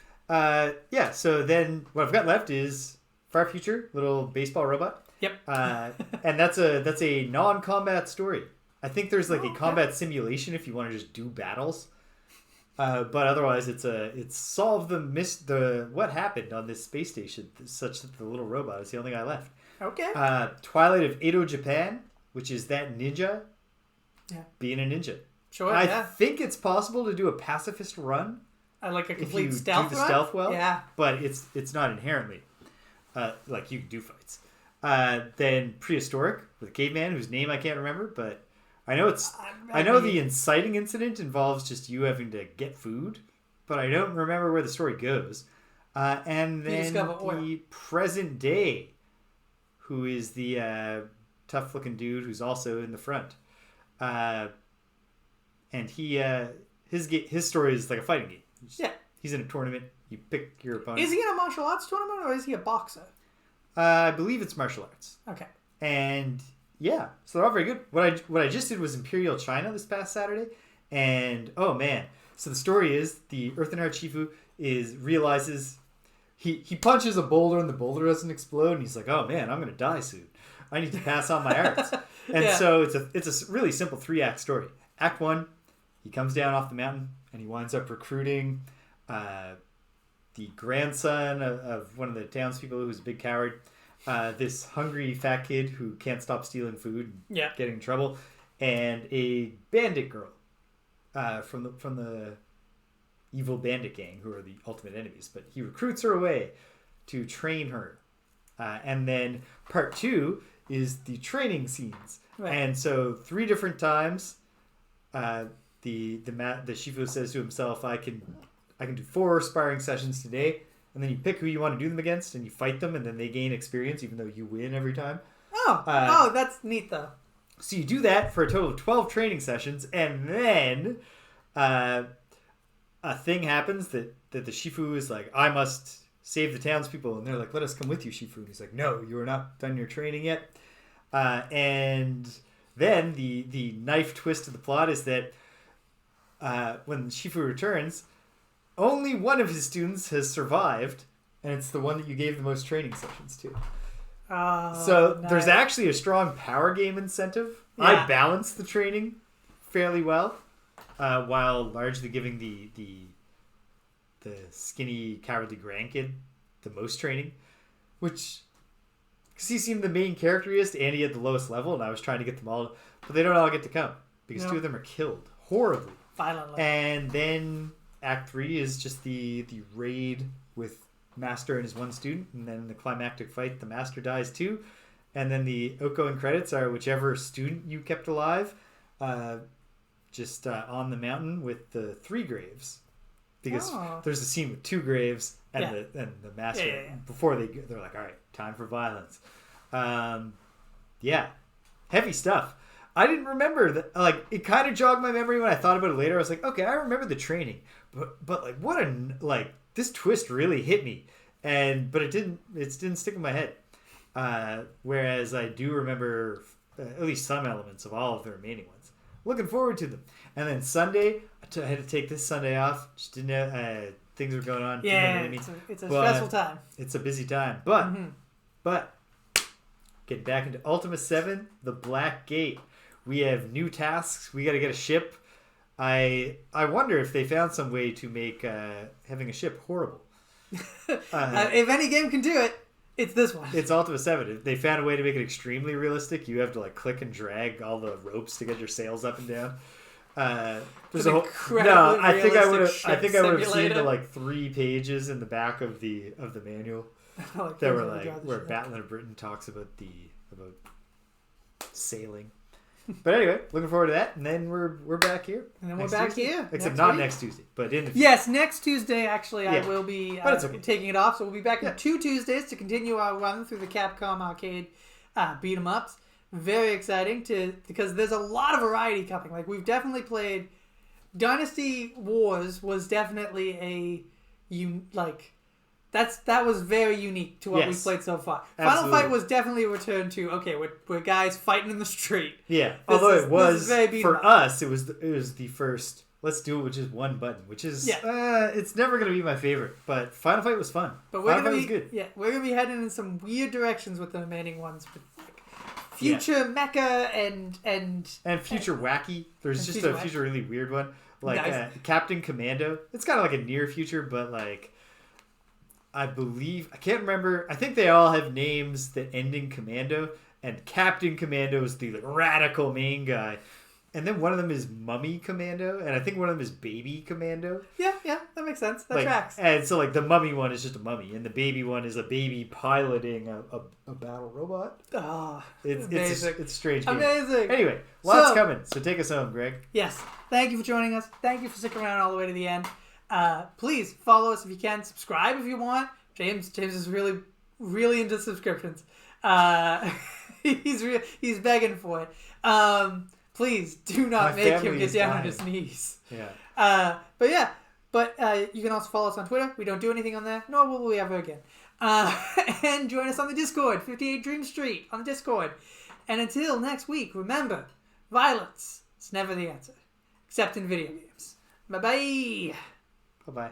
So then what I've got left is Far Future, little baseball robot. Yep. And that's a non-combat story. I think there's like a combat simulation if you want to just do battles. But otherwise it's solve the what happened on this space station such that the little robot is the only guy left. Okay. Twilight of Edo, Japan, which is that ninja being a ninja. Sure. I think it's possible to do a pacifist run. Like a complete if you stealth do the run? stealth well. Yeah. But it's not inherently. Like you can do fights. Then Prehistoric with a caveman whose name I can't remember, but I know the inciting incident involves just you having to get food, but I don't remember where the story goes. And then the present day, who is the tough looking dude who's also in the front. And his story is like a fighting game. He's in a tournament. You pick your opponent. Is he in a martial arts tournament or is he a boxer? I believe it's martial arts. Okay. And so they're all very good. What I just did was Imperial China this past Saturday, and oh man! So the story is the Earthen Heart Shifu realizes he punches a boulder and the boulder doesn't explode, and he's like, oh man, I'm gonna die soon. I need to pass on my arts. And so it's a really simple 3-act story. Act 1, he comes down off the mountain and he winds up recruiting the grandson of one of the townspeople who's a big coward. This hungry fat kid who can't stop stealing food, and getting in trouble, and a bandit girl from the evil bandit gang who are the ultimate enemies. But he recruits her away to train her, and then part 2 is the training scenes. Right. And so 3 different times, the Shifu says to himself, "I can do 4 sparring sessions today." And then you pick who you want to do them against, and you fight them, and then they gain experience, even though you win every time. Oh, that's neat, though. So you do that for a total of 12 training sessions, and then a thing happens that the Shifu is like, "I must save the townspeople," and they're like, "Let us come with you, Shifu." And he's like, "No, you are not done your training yet." And then the knife twist of the plot is that when Shifu returns, only one of his students has survived, and it's the one that you gave the most training sessions to. So nice. There's actually a strong power game incentive. Yeah. I balanced the training fairly well, while largely giving the skinny, cowardly grandkid the most training, which, because he seemed the main characterist and he had the lowest level, and I was trying to get them all, but they don't all get to come because 2 of them are killed horribly, violently, and then Act 3 is just the raid with Master and his one student, and then the climactic fight, the Master dies too, and then the outgoing credits are whichever student you kept alive, just on the mountain with the 3 graves, because there's a scene with 2 graves and the Master before they're like, "All right, time for violence." Heavy stuff. I didn't remember that. Like, it kind of jogged my memory when I thought about it later. I was like, okay, I remember the training, but like this twist really hit me, but it didn't stick in my head. Whereas I do remember at least some elements of all of the remaining ones. Looking forward to them. And then Sunday, I had to take this Sunday off. Just didn't know, things were going on. Yeah, it's a stressful time. It's a busy time, but getting back into Ultima 7, the Black Gate. We have new tasks. We got to get a ship. I wonder if they found some way to make having a ship horrible. If any game can do it, it's this one. It's Ultima 7. They found a way to make it extremely realistic. You have to like click and drag all the ropes to get your sails up and down. There's a whole no. I think I would have seen the like 3 pages in the back of the manual that were like where Battle of Britain talks about sailing. But anyway, looking forward to that, and then we're back here. And then we're back here. Except not next Tuesday, but in the future. Yes, next Tuesday, actually, I will be taking it off. So we'll be back in 2 Tuesdays to continue our run through the Capcom arcade beat 'em ups. Very exciting because there's a lot of variety coming. Like, we've definitely played Dynasty Wars was definitely that was very unique to what we've played so far. Absolutely. Final Fight was definitely a return to, okay, we're guys fighting in the street. Yeah, although it was, for us, it was the first, let's do it with just one button, which is, it's never going to be my favorite, but Final Fight was fun. But Final Fight was good. Yeah, we're going to be heading in some weird directions with the remaining ones, with future mecha and future wacky. There's just a future really weird one. Like Captain Commando. It's kind of like a near future, but like, I can't remember. I think they all have names that end in Commando, and Captain Commando is the radical main guy. And then one of them is Mummy Commando, and I think one of them is Baby Commando. Yeah, that makes sense. That tracks. And so, like, the Mummy one is just a mummy, and the baby one is a baby piloting a battle robot. Oh, it's a strange game. Amazing. Anyway, lots coming, so take us home, Greg. Yes. Thank you for joining us. Thank you for sticking around all the way to the end. Please follow us if you can. Subscribe if you want. James is really, really into subscriptions. He's begging for it. Please do not make him get down on his knees. Yeah. But you can also follow us on Twitter. We don't do anything on there, nor will we ever again. And join us on the Discord, 58 Dream Street on the Discord. And until next week, remember, violence is never the answer, except in video games. Bye-bye. Bye-bye.